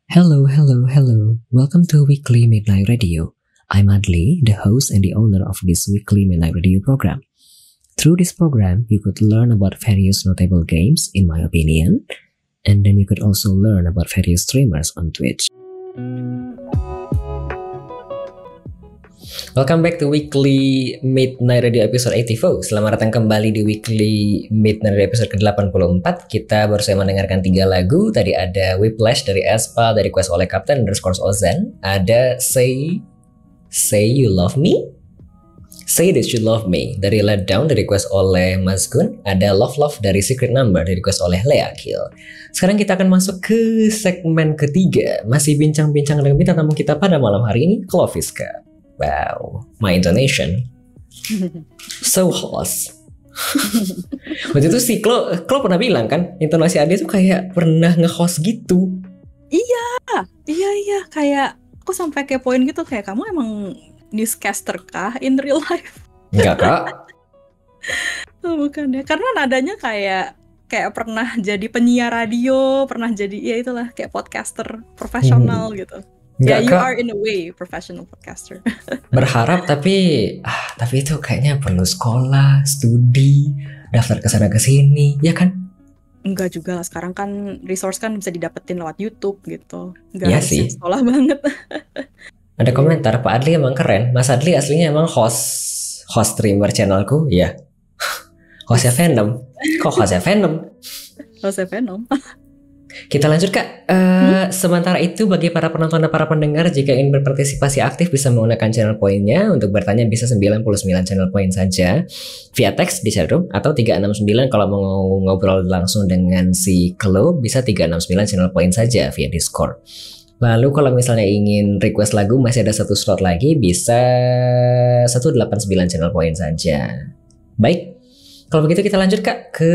Hello, hello, hello. Welcome to Weekly Midnight Radio. I'm Adli, the host and the owner of this Weekly Midnight Radio program. Through this program, you could learn about various notable games, in my opinion, and then you could also learn about various streamers on Twitch. Welcome back to Weekly Midnight Radio episode 84. Selamat datang kembali di Weekly Midnight Radio episode ke-84. Kita baru saja mendengarkan 3 lagu. Tadi ada Whiplash dari Aespa, dari request oleh Captain _ Ozan. Ada Say You Love Me, Say That You Love Me dari Let Down, dari request oleh Mas Gun. Ada Love dari Secret Number, dari request oleh Lea Kill. Sekarang kita akan masuk ke segmen ketiga. Masih bincang-bincang dengan bintang tamu kita pada malam hari ini, Kloviska. Wow, my intonation so hoarse. Waktu itu sih Klo pernah bilang kan, intonasi Ade tuh kayak pernah nge-host gitu. Iya, kayak aku sampai kepoin gitu, kayak kamu emang newscaster kah in real life? Enggak kak. Oh, bukan ya, karena nadanya kayak pernah jadi penyiar radio, pernah jadi ya itulah kayak podcaster profesional gitu. Enggak, you Kak. are in a way professional podcaster. Berharap tapi itu kayaknya perlu sekolah, studi, daftar ke sana ke sini, ya kan? Enggak juga lah, sekarang kan resource kan bisa didapetin lewat YouTube gitu. Enggak Iya harus sih. sekolah banget. Ada komentar, Pak Adli emang keren. Mas Adli aslinya emang host streamer channelku, ya. Hostnya Venom. Kok hostnya Venom? Hostnya Venom. Kita lanjut Kak. Sementara itu bagi para penonton dan para pendengar, jika ingin berpartisipasi aktif bisa menggunakan channel poinnya. Untuk bertanya bisa 99 channel poin saja via teks di chatroom, atau 369 kalau mau ngobrol langsung dengan si Klo bisa 369 channel poin saja via Discord. Lalu kalau misalnya ingin request lagu masih ada 1 slot lagi, bisa 189 channel poin saja. Baik, kalau begitu kita lanjut Kak ke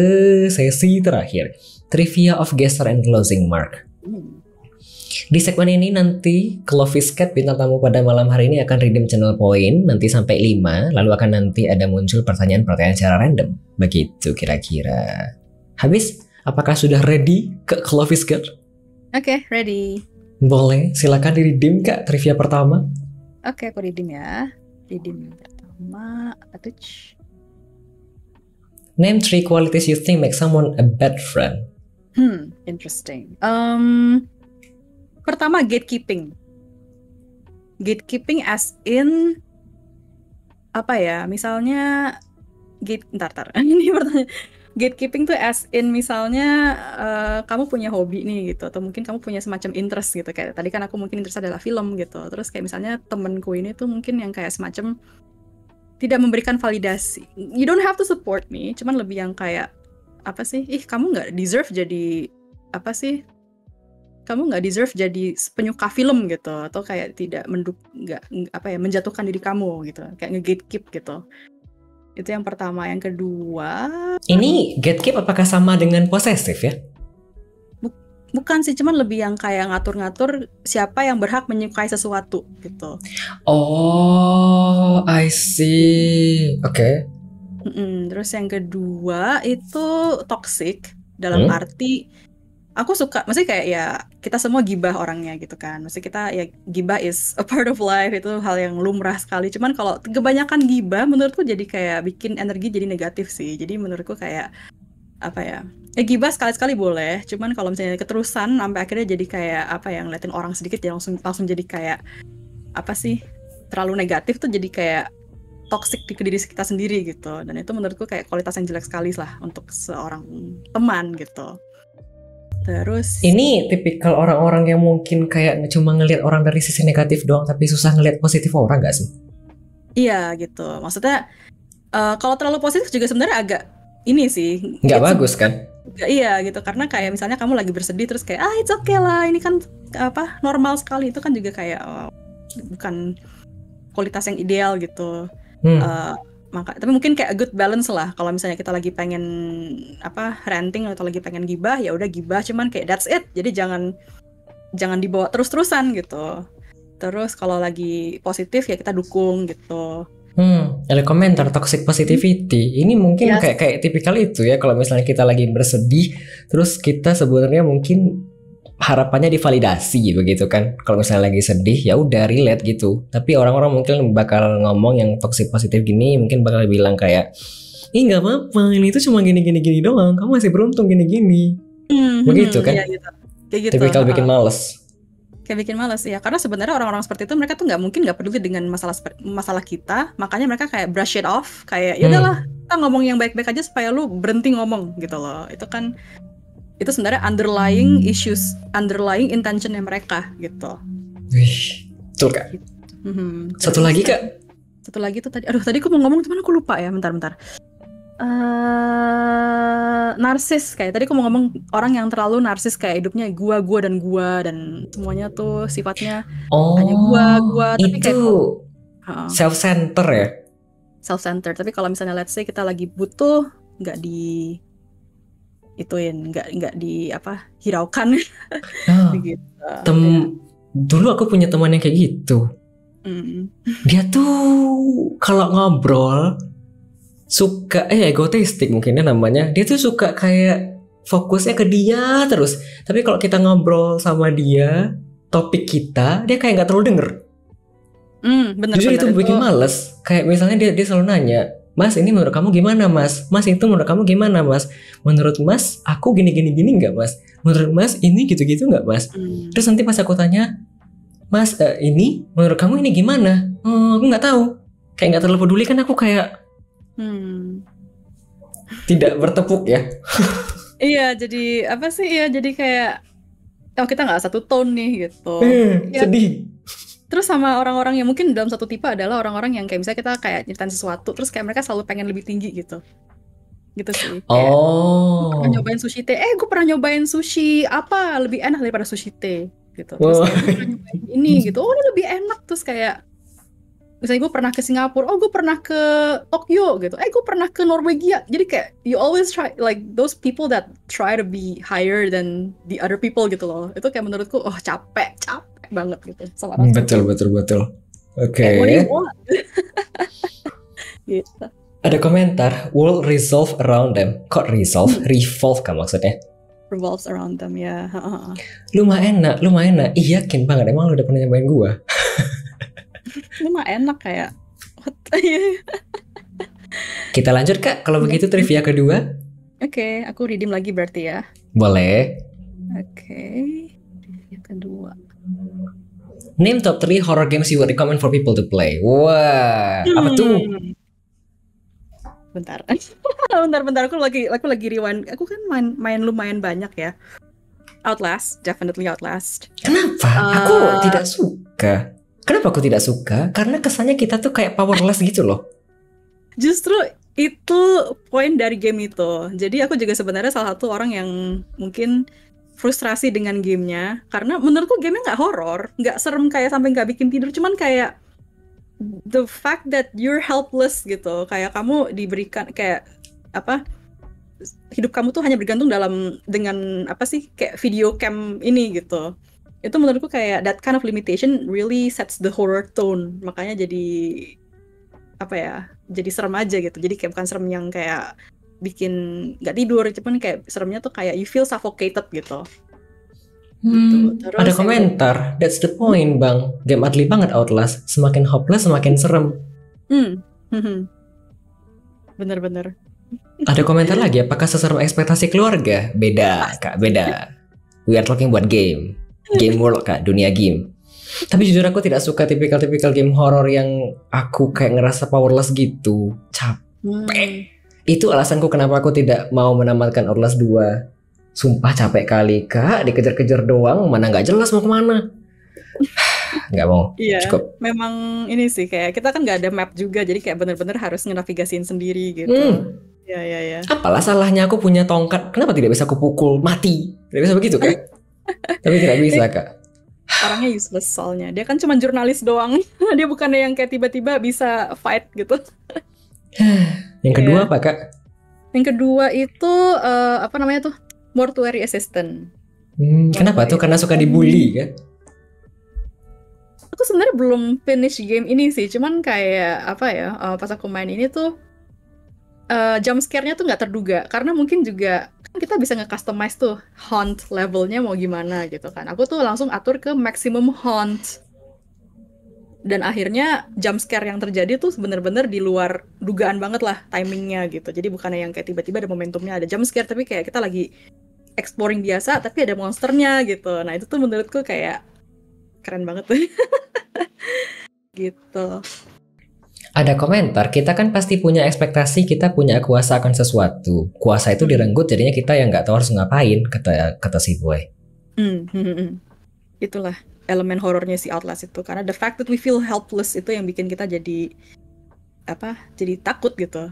sesi terakhir, Trivia of Guesser and Closing Mark. Di segmen ini nanti Kloviscat bintang tamu pada malam hari ini akan redeem channel point nanti sampai 5, lalu akan nanti ada muncul pertanyaan-pertanyaan secara random. Begitu kira-kira. Habis, apakah sudah ready ke Kloviscat? Oke, ready. Boleh, silakan di redeem Kak trivia pertama. Oke, aku redeem ya. Redeem yang pertama, apa tuh? Name 3 qualities you think make someone a bad friend. Interesting. Pertama, gatekeeping. Gatekeeping as in apa ya? Misalnya ini pertanyaan. Gatekeeping tuh as in misalnya kamu punya hobi nih gitu, atau mungkin kamu punya semacam interest gitu. Kayak tadi kan aku mungkin interest adalah film gitu. Terus kayak misalnya temenku ini tuh mungkin yang kayak semacam tidak memberikan validasi. You don't have to support me, cuman lebih yang kayak apa sih? Kamu nggak deserve jadi apa sih? Kamu nggak deserve jadi penyuka film gitu, atau kayak tidak menjatuhkan diri kamu gitu, kayak nge-gatekeep gitu. Itu yang pertama. Yang kedua, ini gatekeep apakah sama dengan posesif ya? Bukan sih, cuman lebih yang kayak ngatur-ngatur siapa yang berhak menyukai sesuatu gitu. Oh, I see. Oke. Terus yang kedua itu toxic dalam arti aku suka, maksudnya kayak ya kita semua gibah orangnya gitu kan. Maksudnya kita ya gibah is a part of life, itu hal yang lumrah sekali. Cuman kalau kebanyakan gibah menurutku jadi kayak bikin energi jadi negatif sih. Jadi menurutku kayak apa ya? Gibah sekali-sekali boleh, cuman kalau misalnya keterusan sampai akhirnya jadi kayak apa ya, ngeliatin orang sedikit ya langsung jadi kayak apa sih? Terlalu negatif tuh jadi kayak toxic di diri kita sendiri gitu. Dan itu menurutku kayak kualitas yang jelek sekali lah untuk seorang teman gitu. Terus ini tipikal orang-orang yang mungkin kayak cuma ngelihat orang dari sisi negatif doang, tapi susah ngelihat positif orang gak sih? Iya gitu. Maksudnya kalau terlalu positif juga sebenarnya agak ini sih. Nggak bagus kan? Iya gitu. Karena kayak misalnya kamu lagi bersedih terus kayak it's okay lah, ini kan apa normal sekali. Itu kan juga kayak bukan kualitas yang ideal gitu. Tapi mungkin kayak a good balance lah. Kalau misalnya kita lagi pengen ranting atau lagi pengen gibah, ya udah gibah, cuman kayak that's it. Jadi jangan dibawa terus-terusan gitu. Terus kalau lagi positif ya kita dukung gitu. Ada komentar toxic positivity. Ini mungkin kayak tipikal itu ya. Kalau misalnya kita lagi bersedih, terus kita sebenarnya mungkin harapannya divalidasi begitu kan. Kalau misalnya lagi sedih ya udah relate gitu. Tapi orang-orang mungkin bakal ngomong yang toxic positif gini, mungkin bakal bilang kayak, ih nggak apa-apa, ini tuh cuma gini doang, kamu masih beruntung gini. Begitu kan? Iya gitu. Kayak gitu. Tapi kalau bikin males. Kayak bikin males ya, karena sebenarnya orang-orang seperti itu mereka tuh nggak peduli dengan masalah kita, makanya mereka kayak brush it off, kayak ya udahlah kita ngomong yang baik-baik aja supaya lu berhenti ngomong gitu loh. Itu kan itu sebenarnya underlying issues, underlying intentionnya mereka gitu. Wih, betul Kak. Satu lagi Kak. Satu lagi tuh tadi, aduh tadi aku mau ngomong cuman aku lupa ya, bentar. Narsis, kayak tadi aku mau ngomong orang yang terlalu narsis, kayak hidupnya gua dan semuanya tuh sifatnya hanya gua tapi itu kayak self-center ya. Self-center, tapi kalau misalnya let's say kita lagi butuh, nggak di ituin, nggak di apa hiraukan. Begitu. Dulu aku punya teman yang kayak gitu. Dia tuh kalau ngobrol suka egotistik mungkinnya namanya. Dia tuh suka kayak fokusnya ke dia terus. Tapi kalau kita ngobrol sama dia, topik kita, dia kayak nggak terlalu denger. Bener, Jujur itu bikin males. Kayak misalnya dia selalu nanya, Mas ini menurut kamu gimana Mas? Mas itu menurut kamu gimana Mas? Menurut Mas aku gini nggak Mas? Menurut Mas ini gitu nggak Mas? Terus nanti pas aku tanya, Mas ini menurut kamu ini gimana? Aku nggak tahu. Kayak nggak terlalu peduli kan aku kayak tidak bertepuk ya. Iya, jadi apa sih? Iya, jadi kayak kita nggak satu tone nih gitu. Sedih. Terus sama orang-orang yang mungkin dalam satu tipe adalah orang-orang yang kayak misalnya kita kayak nyeritain sesuatu, terus kayak mereka selalu pengen lebih tinggi gitu. Gitu sih. Kayak, gue pernah nyobain sushi teh. Gue pernah nyobain sushi apa lebih enak daripada sushi teh gitu. Terus kayak, gue pernah nyobain ini gitu. Ini lebih enak. Terus kayak misalnya gue pernah ke Singapura, gue pernah ke Tokyo gitu. Gue pernah ke Norwegia. Jadi kayak you always try, like those people that try to be higher than the other people gitu loh. Itu kayak menurutku capek banget gitu. Betul. Oke. What do you want? Gitu. Ada komentar, world resolve around them. Kok resolve? Revolve kan maksudnya? Revolves around them ya. Lumayan enak. Iya, yakin banget. Emang lu udah pernah nyobain gua? Ini mah enak kayak. Kita lanjut Kak. Kalau begitu trivia kedua. Oke, aku redeem lagi berarti ya. Boleh. Oke. Trivia kedua. Name top 3 horror games you would recommend for people to play. Wah, apa tuh? Bentar. Aku lagi rewind. Aku kan main lumayan banyak ya. Outlast, definitely Outlast. Kenapa? Aku tidak suka. Kenapa aku tidak suka? Karena kesannya kita tuh kayak powerless gitu loh. Justru itu poin dari game itu. Jadi aku juga sebenarnya salah satu orang yang mungkin frustrasi dengan gamenya, karena menurutku gamenya nggak horor, nggak serem kayak sampai nggak bikin tidur, cuman kayak the fact that you're helpless gitu, kayak kamu diberikan kayak apa, hidup kamu tuh hanya bergantung dengan apa sih, kayak video cam ini gitu. Itu menurutku kayak that kind of limitation really sets the horror tone, makanya jadi apa ya, jadi serem aja gitu. Jadi kayak bukan serem yang kayak bikin nggak tidur, cuman kayak seremnya tuh kayak you feel suffocated gitu. Gitu. Terus ada komentar, that's the point bang. Game adli banget Outlast. Semakin hopeless semakin serem. Bener-bener. Ada komentar lagi, apakah seserem ekspektasi keluarga? Beda Kak, beda. We are talking buat game world Kak, dunia game. Tapi jujur aku tidak suka tipikal game horror yang aku kayak ngerasa powerless gitu. Capek. Itu alasanku kenapa aku tidak mau menamatkan Outlast 2. Sumpah capek kali Kak, dikejar-kejar doang, mana gak jelas mau kemana. Gak mau, iya, cukup. Memang ini sih, kayak kita kan gak ada map juga, jadi kayak bener-bener harus navigasiin sendiri gitu. Ya. Apalah salahnya aku punya tongkat, kenapa tidak bisa aku pukul mati? Tidak bisa begitu Kak? Tapi tidak bisa Kak. Orangnya useless soalnya, dia kan cuma jurnalis doang. Dia bukannya yang kayak tiba-tiba bisa fight gitu. Yang kedua apa Kak? Yang kedua itu apa namanya tuh, mortuary assistant. Kenapa tuh? Karena suka dibully kan? Aku sebenarnya belum finish game ini sih, cuman kayak apa ya, pas aku main ini tuh jump scare-nya tuh nggak terduga, karena mungkin juga kita bisa nge-customize tuh haunt levelnya mau gimana gitu kan. Aku tuh langsung atur ke maximum haunt. Dan akhirnya jump scare yang terjadi tuh bener-bener di luar dugaan banget lah timingnya gitu. Jadi bukannya yang kayak tiba-tiba ada momentumnya ada jump scare, tapi kayak kita lagi exploring biasa tapi ada monsternya gitu. Nah itu tuh menurutku kayak keren banget tuh. Gitu. Ada komentar, kita kan pasti punya ekspektasi, kita punya kuasa akan sesuatu. Kuasa itu direnggut, jadinya kita yang nggak tahu harus ngapain, kata si boy. Itulah elemen horornya si Outlast itu, karena the fact that we feel helpless itu yang bikin kita jadi takut gitu.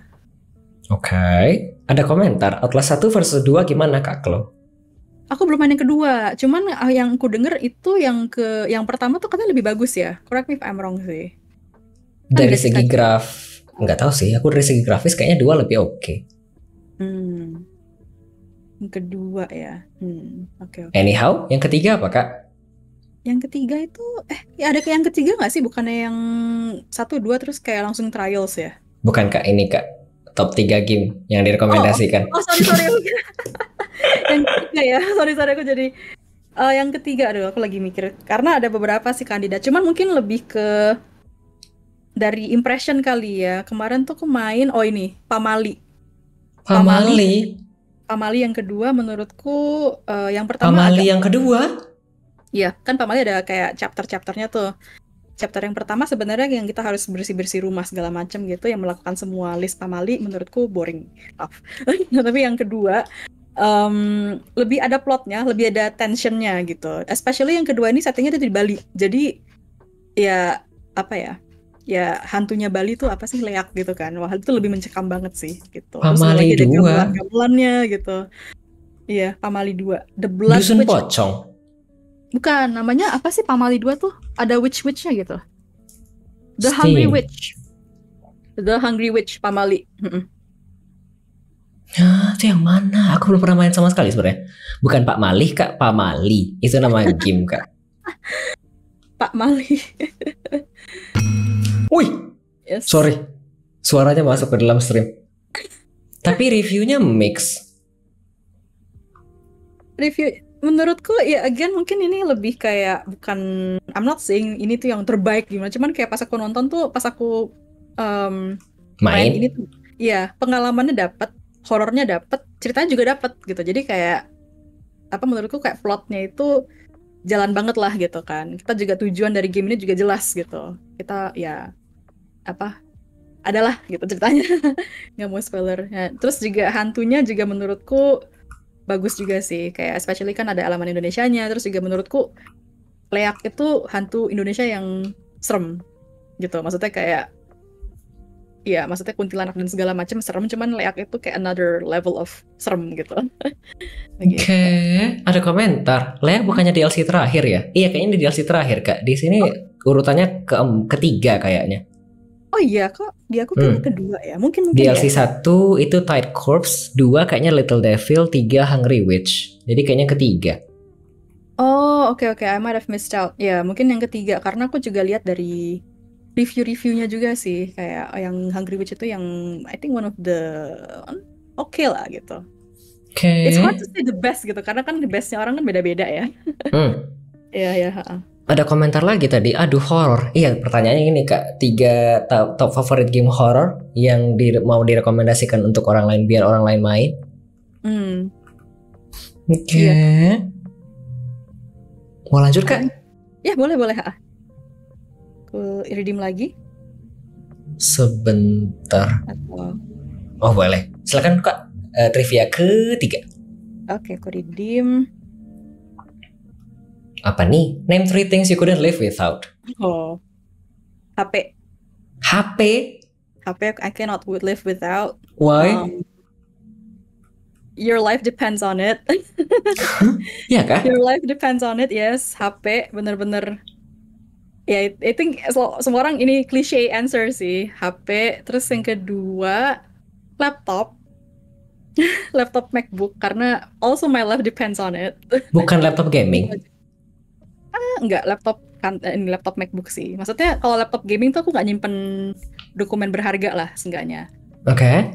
Oke. Ada komentar, Outlast 1 versus 2 gimana Kak Klo? Aku belum main yang kedua, cuman yang aku denger itu yang pertama tuh katanya lebih bagus ya. Correct me if I'm wrong sih. Dari segi nggak tahu sih, aku dari segi grafis kayaknya 2 lebih oke. Yang kedua ya. Oke. Anyhow, yang ketiga apa Kak? Yang ketiga itu ya ada yang ketiga nggak sih? Bukannya yang 1, 2 terus kayak langsung trials ya? Bukan Kak, ini Kak. Top 3 game yang direkomendasikan. Sorry. Yang ketiga ya. Sorry aku jadi yang ketiga, aduh aku lagi mikir karena ada beberapa sih kandidat. Cuman mungkin lebih ke dari impression kali ya. Kemarin tuh aku main ini Pamali yang kedua menurutku yang pertama Pamali yang kedua? Iya, kan Pamali ada kayak chapter-chapternya tuh. Chapter yang pertama sebenarnya yang kita harus bersih-bersih rumah segala macam gitu, yang melakukan semua list Pamali menurutku boring. Nah, tapi yang kedua lebih ada plotnya, lebih ada tensionnya gitu. Especially yang kedua ini settingnya di Bali. Jadi ya apa ya? Ya hantunya Bali tuh apa sih, leak gitu kan. Wah itu lebih mencekam banget sih gitu. Pamali terus lagi 2? ada gamelannya gitu. Iya, Pamali 2. The Blood Dusun Witch. Pocong? Bukan, namanya apa sih Pamali 2 tuh? Ada witch-witchnya gitu. The Steam. Hungry Witch Pamali. Itu yang mana? Aku belum pernah main sama sekali sebenarnya. Bukan Pak Malih Kak, Pamali. Itu nama game Kak. Pak Mali. Wih, Yes. sorry. Suaranya masuk ke dalam stream. Tapi reviewnya mix. Review menurutku ya again mungkin ini lebih kayak bukan, I'm not saying ini tuh yang terbaik gimana, cuman kayak pas aku nonton tuh, pas aku main ini tuh ya pengalamannya dapet, horornya dapet, ceritanya juga dapet gitu. Jadi kayak menurutku kayak plotnya itu jalan banget lah gitu kan. Kita juga tujuan dari game ini juga jelas gitu. Kita ya adalah gitu ceritanya. Nggak mau spoiler ya. Terus juga hantunya juga menurutku bagus juga sih, kayak especially kan ada elemen Indonesianya. Terus juga menurutku Leak itu hantu Indonesia yang serem gitu. Maksudnya kayak ya maksudnya kuntilanak dan segala macam serem, cuman Leak itu kayak another level of serem gitu. Oke, ada komentar. Leak bukannya DLC terakhir ya? Iya, kayaknya di DLC terakhir Kak. Di sini urutannya ketiga kayaknya. Oh iya, kok di aku kayaknya kedua ya. Mungkin DLC ya. 1 itu Tide Corpse, 2 kayaknya Little Devil, 3 Hungry Witch. Jadi kayaknya ketiga. Oh, oke. I might have missed out. Ya, mungkin yang ketiga karena aku juga lihat dari review-reviewnya juga sih, kayak yang Hungry Witch itu yang I think one of the oke lah gitu. Oke. It's hard to say the best gitu, karena kan the bestnya orang kan beda-beda ya. Iya. Ada komentar lagi tadi, aduh horor. Iya, pertanyaannya ini Kak, 3 top favorite game horror yang mau direkomendasikan untuk orang lain biar orang lain main. Oke. Iya. Mau lanjut Kak? Ya boleh. Aku redeem lagi. Sebentar. Oh boleh. Silakan Kak. Trivia ketiga. Oke, aku redeem. Apa nih? Name 3 things you couldn't live without. Oh, HP. I cannot live without. Why? Your life depends on it. Ya kah? Your life depends on it, yes. HP bener-bener. Ya, I think semua orang ini cliche answer sih. HP. Terus yang kedua, laptop. Laptop MacBook, karena also my life depends on it. Bukan laptop gaming? Enggak, ini laptop MacBook sih. Maksudnya kalau laptop gaming tuh aku nggak nyimpen dokumen berharga lah seenggaknya. Oke.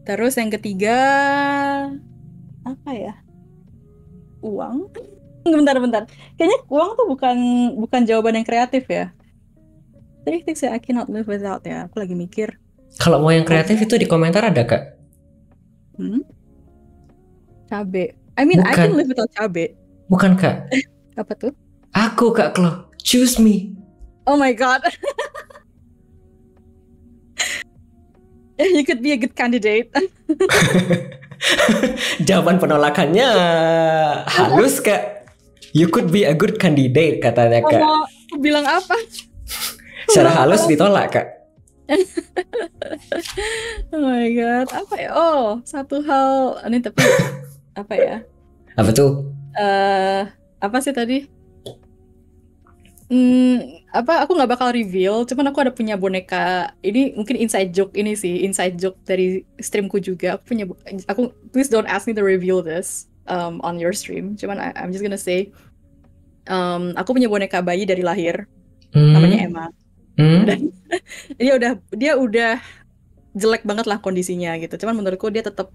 Terus yang ketiga Apa ya? Uang? Bentar. Kayaknya uang tuh bukan jawaban yang kreatif ya. Three things that I cannot live without ya. Aku lagi mikir. Kalau mau yang kreatif itu di komentar ada Kak? Cabe. I mean, I can live without cabe. Bukan Kak. Apa tuh? Aku Kak Klo. Choose me. Oh my god. You could be a good candidate. Jawaban penolakannya halus Kak. You could be a good candidate katanya Kak. Aku bilang apa? Secara halus ditolak Kak. Oh my god. Apa ya? Oh, satu hal ini tapi apa ya? Apa tuh? Apa sih tadi? Aku nggak bakal reveal, cuman aku ada punya boneka. Ini mungkin inside joke dari streamku juga. Please don't ask me to reveal this on your stream. Cuman I'm just gonna say, aku punya boneka bayi dari lahir, namanya Emma. Dan dia udah jelek banget lah kondisinya gitu. Cuman menurutku dia tetap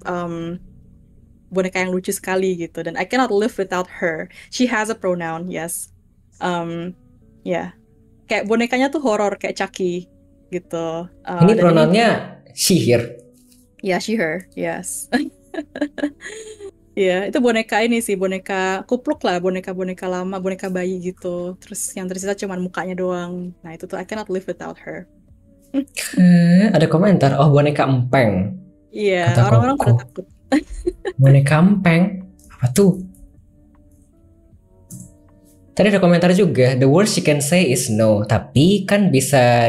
boneka yang lucu sekali gitu. Dan I cannot live without her. She has a pronoun, yes. Ya, kayak bonekanya tuh horor kayak Chucky gitu. Ini pronounnya she, her. Ya, she, her, yes. Ya, itu boneka ini sih, boneka kupluk lah, boneka-boneka lama, boneka bayi gitu. Terus yang tersisa cuma mukanya doang. Nah itu tuh I cannot live without her. Ada komentar, oh boneka empeng. Iya, orang-orang pada takut. Boneka empeng? Apa tuh? Tadi ada komentar juga, the worst you can say is no. Tapi kan bisa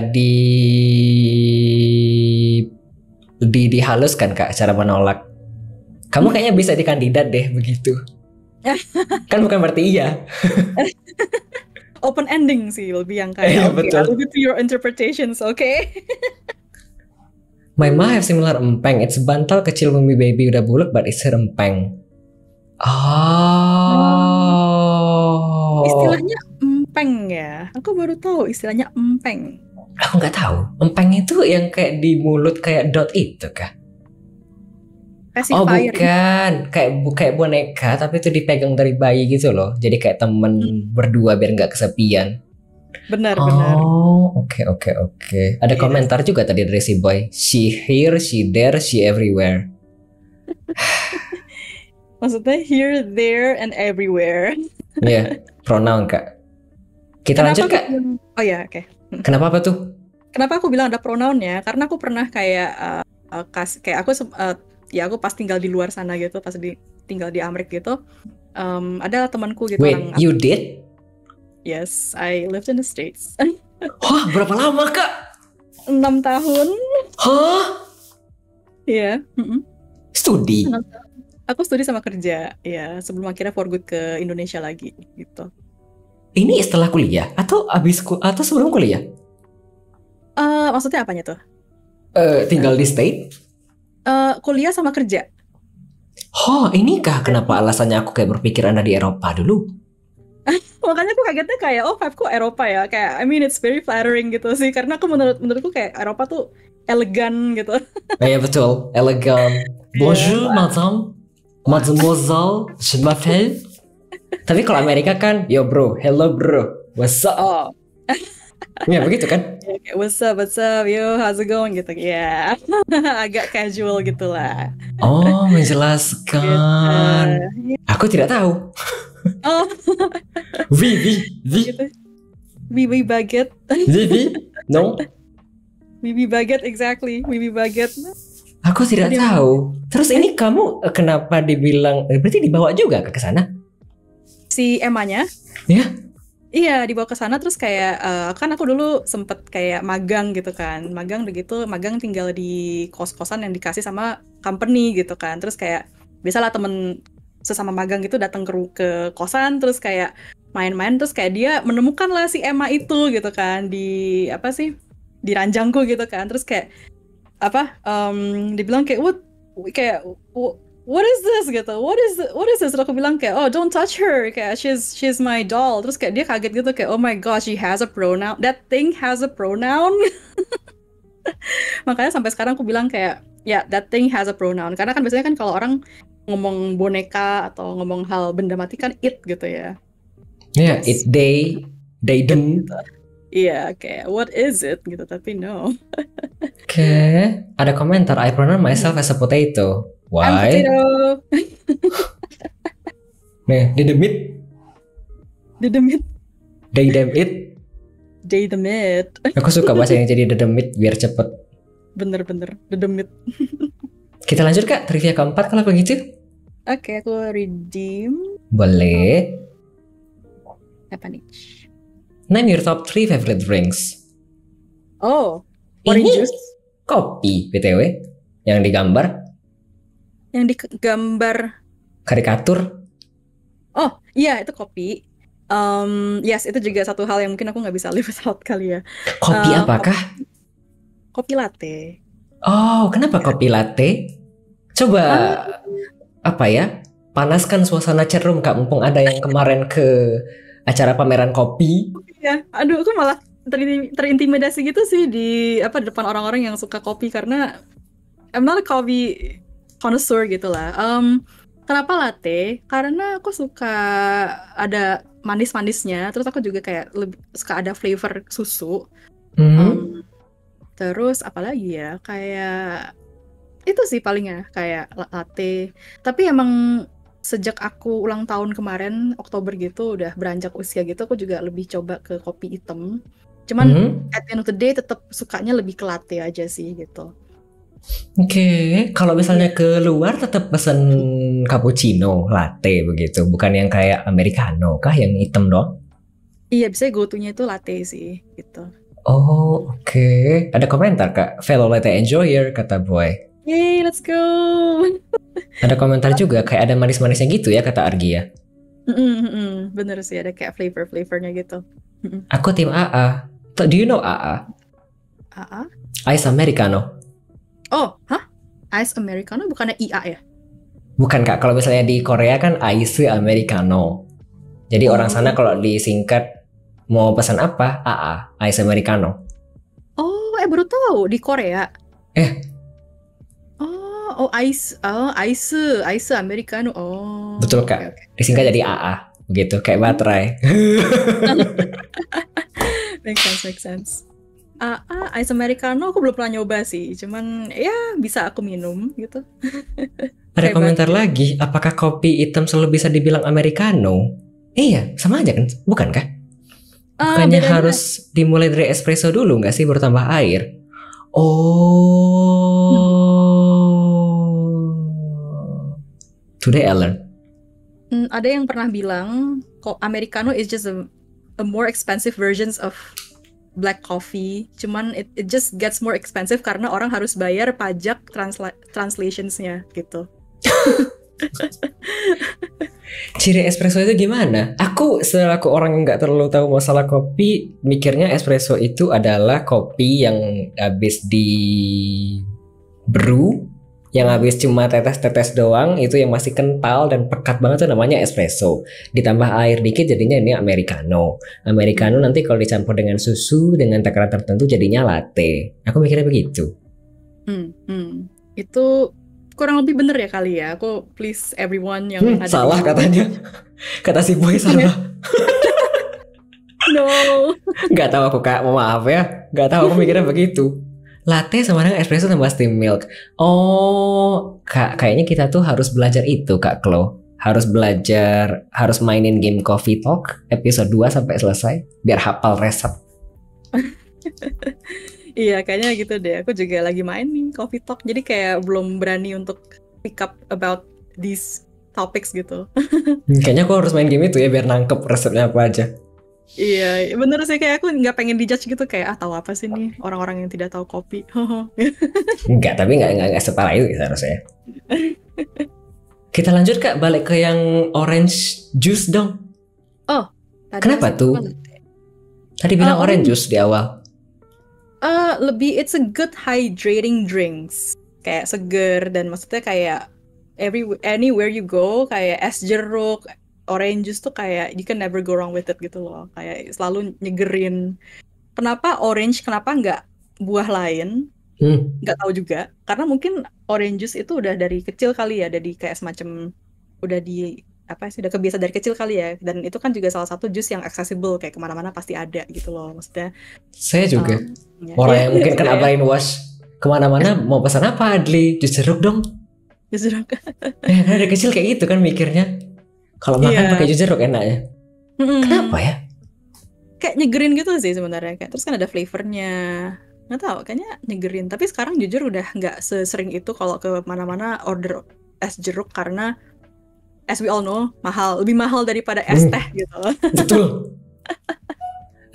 dihaluskan Kak cara menolak. Kamu kayaknya bisa di kandidat deh begitu. Kan bukan berarti iya. Open ending sih lebih yang kayak betul. I'll leave it to your interpretations, okay? My ma have similar empeng. It's bantal kecil mummy baby udah bulat but it's her empeng. Istilahnya empeng ya. Aku baru tahu istilahnya empeng. Aku nggak tahu. Empeng itu yang kayak di mulut kayak dot itu kah? Pacifier. Oh bukan, kayak boneka tapi itu dipegang dari bayi gitu loh. Jadi kayak temen berdua biar nggak kesepian. Benar. Oh, oke. Ada komentar juga tadi dari si boy. She here, she there, she everywhere. Maksudnya here, there, and everywhere. Iya, pronoun Kak. Kita lanjut Kak. Oh ya, oke. Kenapa apa tuh? Kenapa aku bilang ada pronounnya? Karena aku pernah kayak aku pas tinggal di luar sana gitu, pas tinggal di Amerika gitu, ada temanku gitu. Wait, you did? Yes, I lived in the States. Hah, berapa lama Kak? 6 tahun. Hah? Iya. Studi? Aku studi sama kerja, ya sebelum akhirnya for good ke Indonesia lagi gitu. Ini setelah kuliah atau atau sebelum kuliah? Maksudnya apanya tuh? Tinggal di state? Kuliah sama kerja. Oh, inikah kenapa alasannya aku kayak berpikir Anda di Eropa dulu? Makanya aku kagetnya kayak, oh vibe-ku Eropa ya. Kayak, I mean it's very flattering gitu sih. Karena aku menurutku kayak Eropa tuh elegan gitu. Iya betul, elegan. Bonjour madame, mademoiselle, je m'appelle. Tapi kalau Amerika kan, yo bro, hello bro, what's up? Oh. Ya begitu kan? What's up, yo, how's it going gitu. Ya, agak casual gitulah. Oh, menjelaskan. Aku tidak tahu. Oh. Vivi. Vivi baguette. Vivi? No. Vivi baguette, exactly. Vivi baguette. Aku tidak tahu. Terus ini kamu kenapa dibilang? Berarti dibawa juga ke sana? Si Emma-nya? Ya. Iya, dibawa ke sana terus kayak kan aku dulu sempet kayak magang gitu kan. Magang tinggal di kos-kosan yang dikasih sama company gitu kan. Terus kayak biasalah temen sesama magang gitu datang ke kosan terus kayak main-main terus kayak dia menemukan lah si Emma itu gitu kan di di ranjangku gitu kan. Terus kayak dibilang kayak what is this gitu, what is this, terus aku bilang kayak oh don't touch her, kayak she's my doll. Terus kayak dia kaget gitu kayak oh my god, she has a pronoun, that thing has a pronoun. Makanya sampai sekarang aku bilang kayak that thing has a pronoun, karena kan biasanya kan kalau orang ngomong boneka atau ngomong hal benda mati kan it gitu ya. Ya, Yes. they It them. gitu. Iya, kayak what is it gitu, tapi no. Oke, ada komentar. I pronounce myself as a potato. I'm Why? potato. Nih, they them it, They the meat. they them it. They the meat. Aku suka bahasa yang jadi they them it biar cepet. Bener-bener. The meat. Kita lanjut Kak, trivia keempat kalau begitu. Oke, aku redeem. Boleh. Apa nih? Name your top 3 favorite drinks. Oh, orange Ini juice. kopi, BTW. Yang digambar, Yang digambar. karikatur. Oh, iya itu kopi. Yes, itu juga satu hal yang mungkin aku nggak bisa live without kali ya. Kopi Eh, apakah? Kopi latte. Oh, kenapa kopi latte? Coba, apa ya, panaskan suasana chat room Kak. Mumpung ada yang kemarin ke acara pameran kopi. Ya, aduh, aku malah terintimidasi gitu sih di depan orang-orang yang suka kopi karena I'm not a coffee connoisseur gitu lah. Kenapa latte? Karena aku suka ada manis-manisnya. Terus aku juga kayak lebih suka ada flavor susu. Hmm. Terus apalagi ya? Kayak itu sih palingnya kayak latte. Tapi emang sejak aku ulang tahun kemarin Oktober gitu udah beranjak usia gitu aku juga lebih coba ke kopi hitam. Cuman at the end of the day tetap sukanya lebih ke latte aja sih gitu. Oke, kalau misalnya ke luar tetap pesen cappuccino, latte begitu, bukan yang kayak americano kah yang hitam dong? Iya, biasanya go-to-nya itu latte sih gitu. Oh, oke. Ada komentar Kak, fellow latte enjoyer kata Boy. Yay, let's go. Ada komentar juga kayak ada manis-manisnya gitu ya kata Argia. Bener sih ada kayak flavor-flavornya gitu. Aku tim AA. Do you know AA? AA? Ice Americano. Oh, hah? Ice Americano bukannya IA ya? Bukan Kak, kalau misalnya di Korea kan Ice Americano. Jadi orang sana kalau disingkat mau pesan apa? AA, Ice Americano. Oh, baru tahu di Korea. Ice Americano. Oh. Betul Kak, Okay. disingkat jadi AA. Begitu, kayak baterai. Make sense. Ice Americano aku belum pernah nyoba sih, cuman ya bisa aku minum gitu. Ada Kayak komentar baterai. lagi, apakah kopi hitam selalu bisa dibilang Americano? Iya, sama aja kan? Bukan kah? Bukannya bedanya- harus dimulai dari espresso dulu nggak sih, baru tambah air? Oh. Today I learned. Ada yang pernah bilang kok Americano is just a more expensive versions of black coffee. Cuman it just gets more expensive karena orang harus bayar pajak translationsnya gitu. Ciri espresso itu gimana? Aku selaku orang yang nggak terlalu tahu masalah kopi, mikirnya espresso itu adalah kopi yang habis di brew, yang habis cuma tetes-tetes doang, itu yang masih kental dan pekat banget tuh namanya espresso. Ditambah air dikit jadinya ini americano. Americano nanti kalau dicampur dengan susu dengan takaran tertentu jadinya latte. Aku mikirnya begitu. Itu kurang lebih bener ya kali ya. Aku please everyone yang ada Salah di... katanya. Kata si boy salah. No. Gak tahu aku Kak, mau maaf ya. Gak tahu, aku mikirnya begitu. Latte sama dengan espresso tambah steam milk. Oh, Kak, kayaknya kita tuh harus belajar itu Kak Klo. Harus belajar, harus mainin game Coffee Talk episode 2 sampai selesai biar hafal resep. Iya, kayaknya gitu deh. Aku juga lagi main nih Coffee Talk. Jadi kayak belum berani untuk pick up about these topics gitu. Kayaknya aku harus main game itu ya biar nangkep resepnya apa aja. Iya, bener sih kayak aku nggak pengen dijudge gitu kayak tahu apa sih nih orang-orang yang tidak tahu kopi. Enggak, tapi enggak separah itu seharusnya. Kita lanjut Kak, balik ke yang orange juice dong. Kenapa tuh? Tadi bilang orange juice di awal. Lebih it's a good hydrating drinks. Kayak seger dan maksudnya kayak anywhere you go kayak es jeruk, orange juice tuh kayak you can never go wrong with it gitu loh. Kayak selalu nyegerin. Kenapa orange? Kenapa nggak buah lain? Nggak tahu juga, karena mungkin orange juice itu udah dari kecil kali ya, dari kayak semacam udah di apa sih, udah kebiasa dari kecil kali ya, dan itu kan juga salah satu jus yang accessible, kayak kemana-mana pasti ada gitu loh, maksudnya. Saya juga Ya, orang ya, yang mungkin juga kena ya. brainwash kemana-mana mau pesan apa Adli, jus jeruk dong. Justru Karena dari kecil kayak gitu kan mikirnya. Kalau makan iya. pakai jus jeruk enak ya. Kenapa ya? Kayak nyegerin gitu sih sebenarnya, kayak terus kan ada flavornya, nggak tahu, kayaknya nyegerin. Tapi sekarang jujur udah nggak sesering itu kalau ke mana-mana order es jeruk, karena as we all know, lebih mahal daripada es teh gitu. Betul.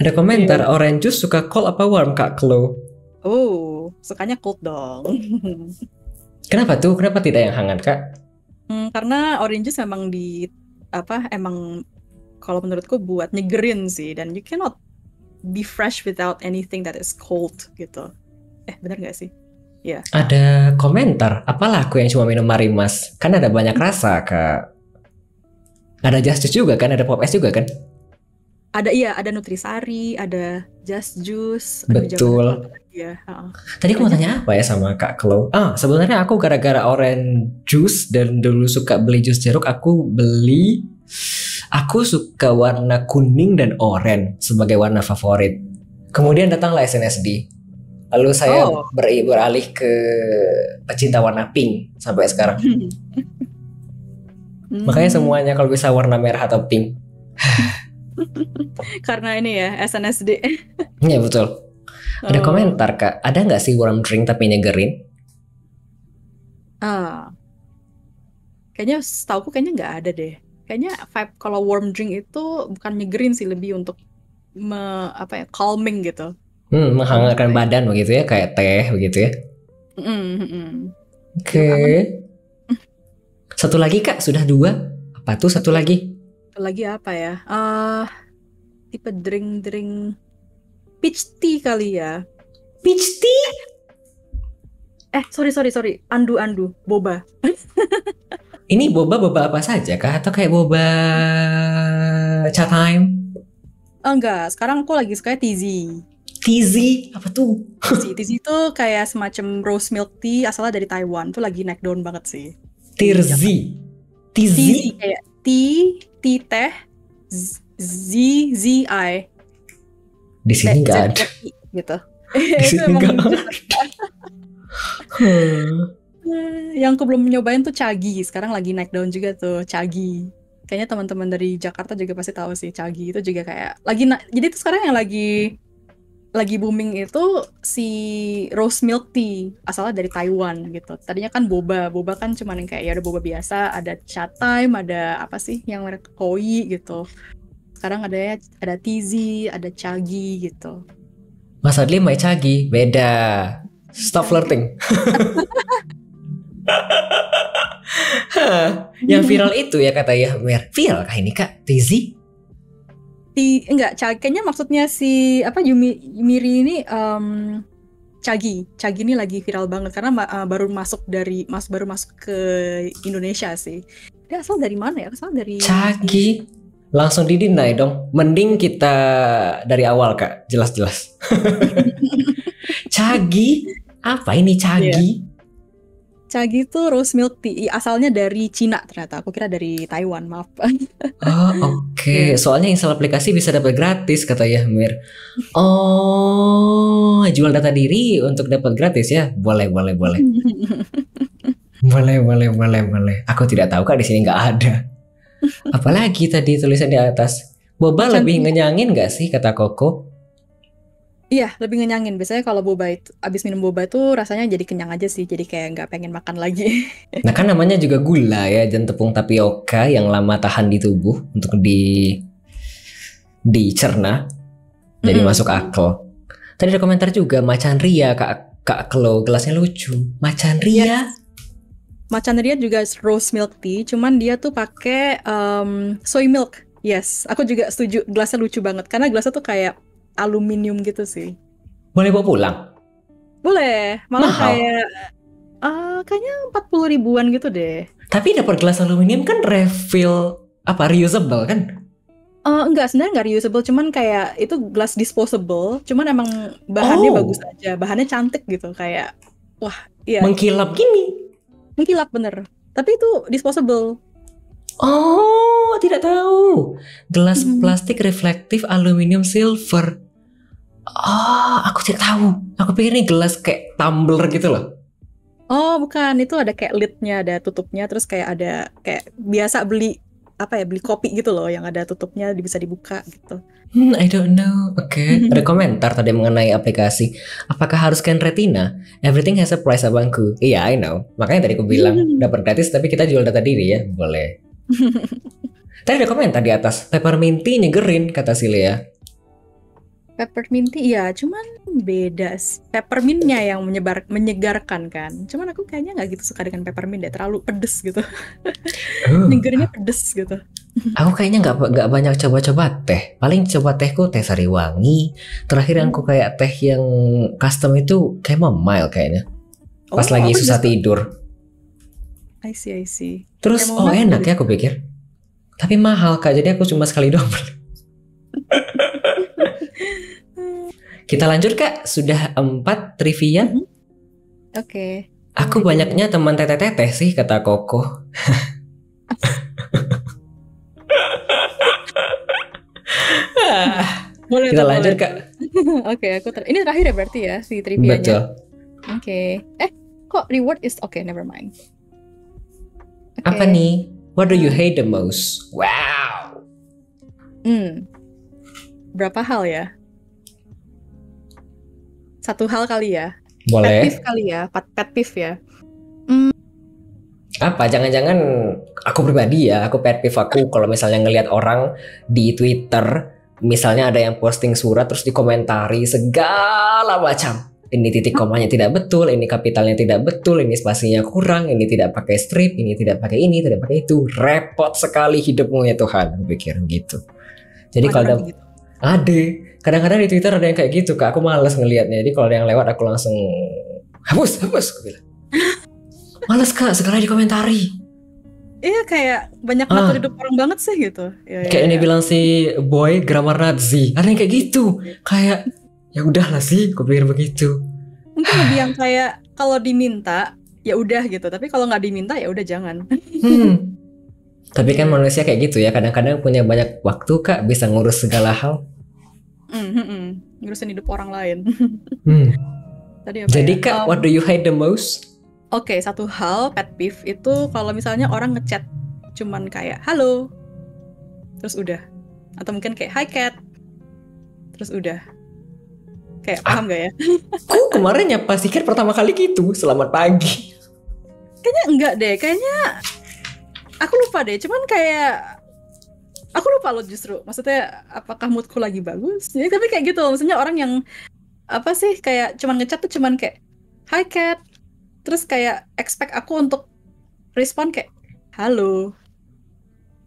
Ada komentar, Iya. orange juice suka cold apa warm Kak Klo? Oh, sukanya cold dong. Kenapa tuh? Kenapa tidak yang hangat Kak? Karena orange juice emang kalau menurutku buat nyegerin sih, dan you cannot be fresh without anything that is cold gitu. Benar nggak sih? Ya. Ada komentar, apalah aku yang cuma minum Marimas? Kan ada banyak rasa Kak. Ada Just Juice juga kan, ada Pop Es juga kan? Ada Nutrisari, ada Just Juice. Betul. Ya. Tadi aku mau tanya apa ya sama Kak Klo? Sebenarnya aku gara-gara orange juice dan dulu suka beli jus jeruk, aku suka warna kuning dan oranye sebagai warna favorit. Kemudian datanglah SNSD. Lalu saya beralih ke pecinta warna pink sampai sekarang. Makanya semuanya kalau bisa warna merah atau pink. Karena ini ya, SNSD. Iya betul. Ada komentar Kak, ada nggak sih warm drink tapi nyegerin? Kayaknya setauku kayaknya nggak ada deh. Kayaknya vibe kalau warm drink itu bukan nyegerin sih, lebih untuk calming gitu. Menghangatkan badan begitu ya, kayak teh begitu ya. Oke. Satu lagi Kak, sudah 2. Apa tuh satu lagi? Satu lagi apa ya? Tipe drink peach tea kali ya. Peach tea? Sorry. Andu, boba. Ini boba apa saja kah? Atau kayak boba cha time? Enggak, sekarang aku lagi suka Tizi. Tizi? Apa tuh? Tizi itu kayak semacam rose milk tea, asalnya dari Taiwan. Tuh lagi naik daun banget sih. Tizi? Tizi kayak teh, zi. Di sini nggak ada. Gitu. Di sini nggak ada. Yang aku belum nyobain tuh Cagi. Sekarang lagi naik daun juga tuh Cagi. Kayaknya teman-teman dari Jakarta juga pasti tahu sih, Cagi itu juga kayak jadi itu sekarang yang lagi booming itu si rose milk tea, asalnya dari Taiwan gitu. Tadinya kan boba kan cuman yang kayak ya ada boba biasa, ada cha time, ada apa sih yang merek koi gitu. Sekarang ada Tizi, ada Cagi gitu. Mas Adli main Cagi, beda. Stop flirting. Yang viral itu ya kata ya, viral kah ini Kak? Tizi? Enggak, kayaknya maksudnya si Yumiri ini Cagi ini lagi viral banget karena baru masuk ke Indonesia sih. Dia asal dari mana ya? Asal dari Cagi. Langsung didinai dong. Mending kita dari awal Kak, jelas-jelas. Cagi? Apa ini Cagi? Yeah. Cagi itu rose milk tea, asalnya dari Cina ternyata. Aku kira dari Taiwan, maaf. Oke. Soalnya install aplikasi bisa dapat gratis kata Yahmir. Jual data diri untuk dapat gratis ya? Boleh. boleh. Aku tidak tahu Kak, di sini nggak ada. Apalagi tadi tulisan di atas. Boba lebih ngenyangin nggak sih kata Koko? Iya, lebih ngenyangin. Biasanya kalau abis minum boba tuh rasanya jadi kenyang aja sih. Jadi kayak nggak pengen makan lagi. Nah kan namanya juga gula ya, dan tepung tapioka yang lama tahan di tubuh untuk dicerna. Jadi masuk akal. Tadi ada komentar juga, Macan Ria Kak Klo, gelasnya lucu. Macan Ria? Yes. Macan Ria juga rose milk tea, cuman dia tuh pakai soy milk. Yes, aku juga setuju. Gelasnya lucu banget karena gelasnya tuh kayak aluminium gitu sih. Boleh bawa pulang? Boleh, malah kayak kayaknya 40 ribuan gitu deh. Tapi dapat gelas aluminium kan reusable kan? Enggak, sebenarnya nggak reusable, cuman kayak itu gelas disposable, cuman emang bahannya bagus aja, bahannya cantik gitu, kayak wah, iya. Mengkilap gini. Mengkilap bener, tapi itu disposable. Oh, tidak tahu. Gelas plastik reflektif aluminium silver. Oh, aku tidak tahu. Aku pikir ini gelas kayak tumbler gitu loh. Oh, bukan, itu ada kayak lidnya, ada tutupnya, terus kayak ada kayak biasa beli beli kopi gitu loh, yang ada tutupnya bisa dibuka gitu. I don't know. Oke. Ada komentar tadi mengenai aplikasi. Apakah harus scan retina? Everything has a price, abangku. Iya, I know. Makanya tadi aku bilang dapat gratis, tapi kita jual data diri ya. Boleh. Tadi ada komentar di atas. Pepperminty nyegerin, kata Silea. Pepperminty, iya, cuman beda. Peppermintnya yang menyegarkan kan. Cuman aku kayaknya nggak gitu suka dengan peppermint deh, terlalu pedes gitu. Nyegerinnya pedes gitu. Aku kayaknya nggak banyak coba-coba teh. Paling coba tehku teh Sariwangi. Terakhir yang aku kayak teh yang custom itu chamomile kayaknya. Pas lagi susah tidur. I see. Terus enak ya aku pikir. Tapi mahal Kak, jadi aku cuma sekali doang beli. Kita lanjut Kak, sudah 4 trivia. Oke. Aku banyaknya teman teteh-teteh sih, kata Koko. Kita lanjut Kak. Oke, ini terakhir ya berarti ya si trivianya. Betul. Oke. Kok reward is never mind. Apa nih? What do you hate the most? Wow. Berapa hal ya? Satu hal kali ya. Boleh. Pet peeve kali ya. Pet peeve ya. Apa? Jangan-jangan aku pribadi ya. Aku pet peeve aku kalau misalnya ngelihat orang di Twitter, misalnya ada yang posting surat terus dikomentari segala macam. Ini titik komanya tidak betul, ini kapitalnya tidak betul, ini spasinya kurang, ini tidak pakai strip, ini tidak pakai ini, tidak pakai itu. Repot sekali hidupmu ya Tuhan, aku pikir gitu. Jadi kalau ada kadang-kadang di Twitter ada yang kayak gitu Kak, aku malas ngelihatnya. Jadi kalau ada yang lewat aku langsung hapus aku bilang. Malas Kak, segala dikomentari. Iya, kayak banyak ngatur hidup orang banget sih gitu. Kayak ini bilang si boy grammar Nazi, ada yang kayak gitu. Kayak ya udahlah sih, aku pikir begitu. Mungkin lebih yang kayak kalau diminta ya udah gitu, tapi kalau nggak diminta ya udah jangan. Tapi kan manusia kayak gitu ya, kadang-kadang punya banyak waktu Kak, bisa ngurus segala hal. Ngurusin hidup orang lain. Jadi Kak, what do you hate the most? Oke, satu hal pet peeve itu kalau misalnya orang ngechat cuman kayak halo, terus udah, atau mungkin kayak hi cat, terus udah. Kayak paham gak ya? Aku kemarin nyapa si cat pertama kali gitu, selamat pagi. Kayaknya enggak deh, kayaknya aku lupa deh, cuman kayak aku lupa loh justru. Maksudnya apakah moodku lagi bagus? Jadi tapi kayak gitu, maksudnya orang yang apa sih kayak cuman ngechat tuh cuman kayak hi cat, terus kayak expect aku untuk respon kayak halo.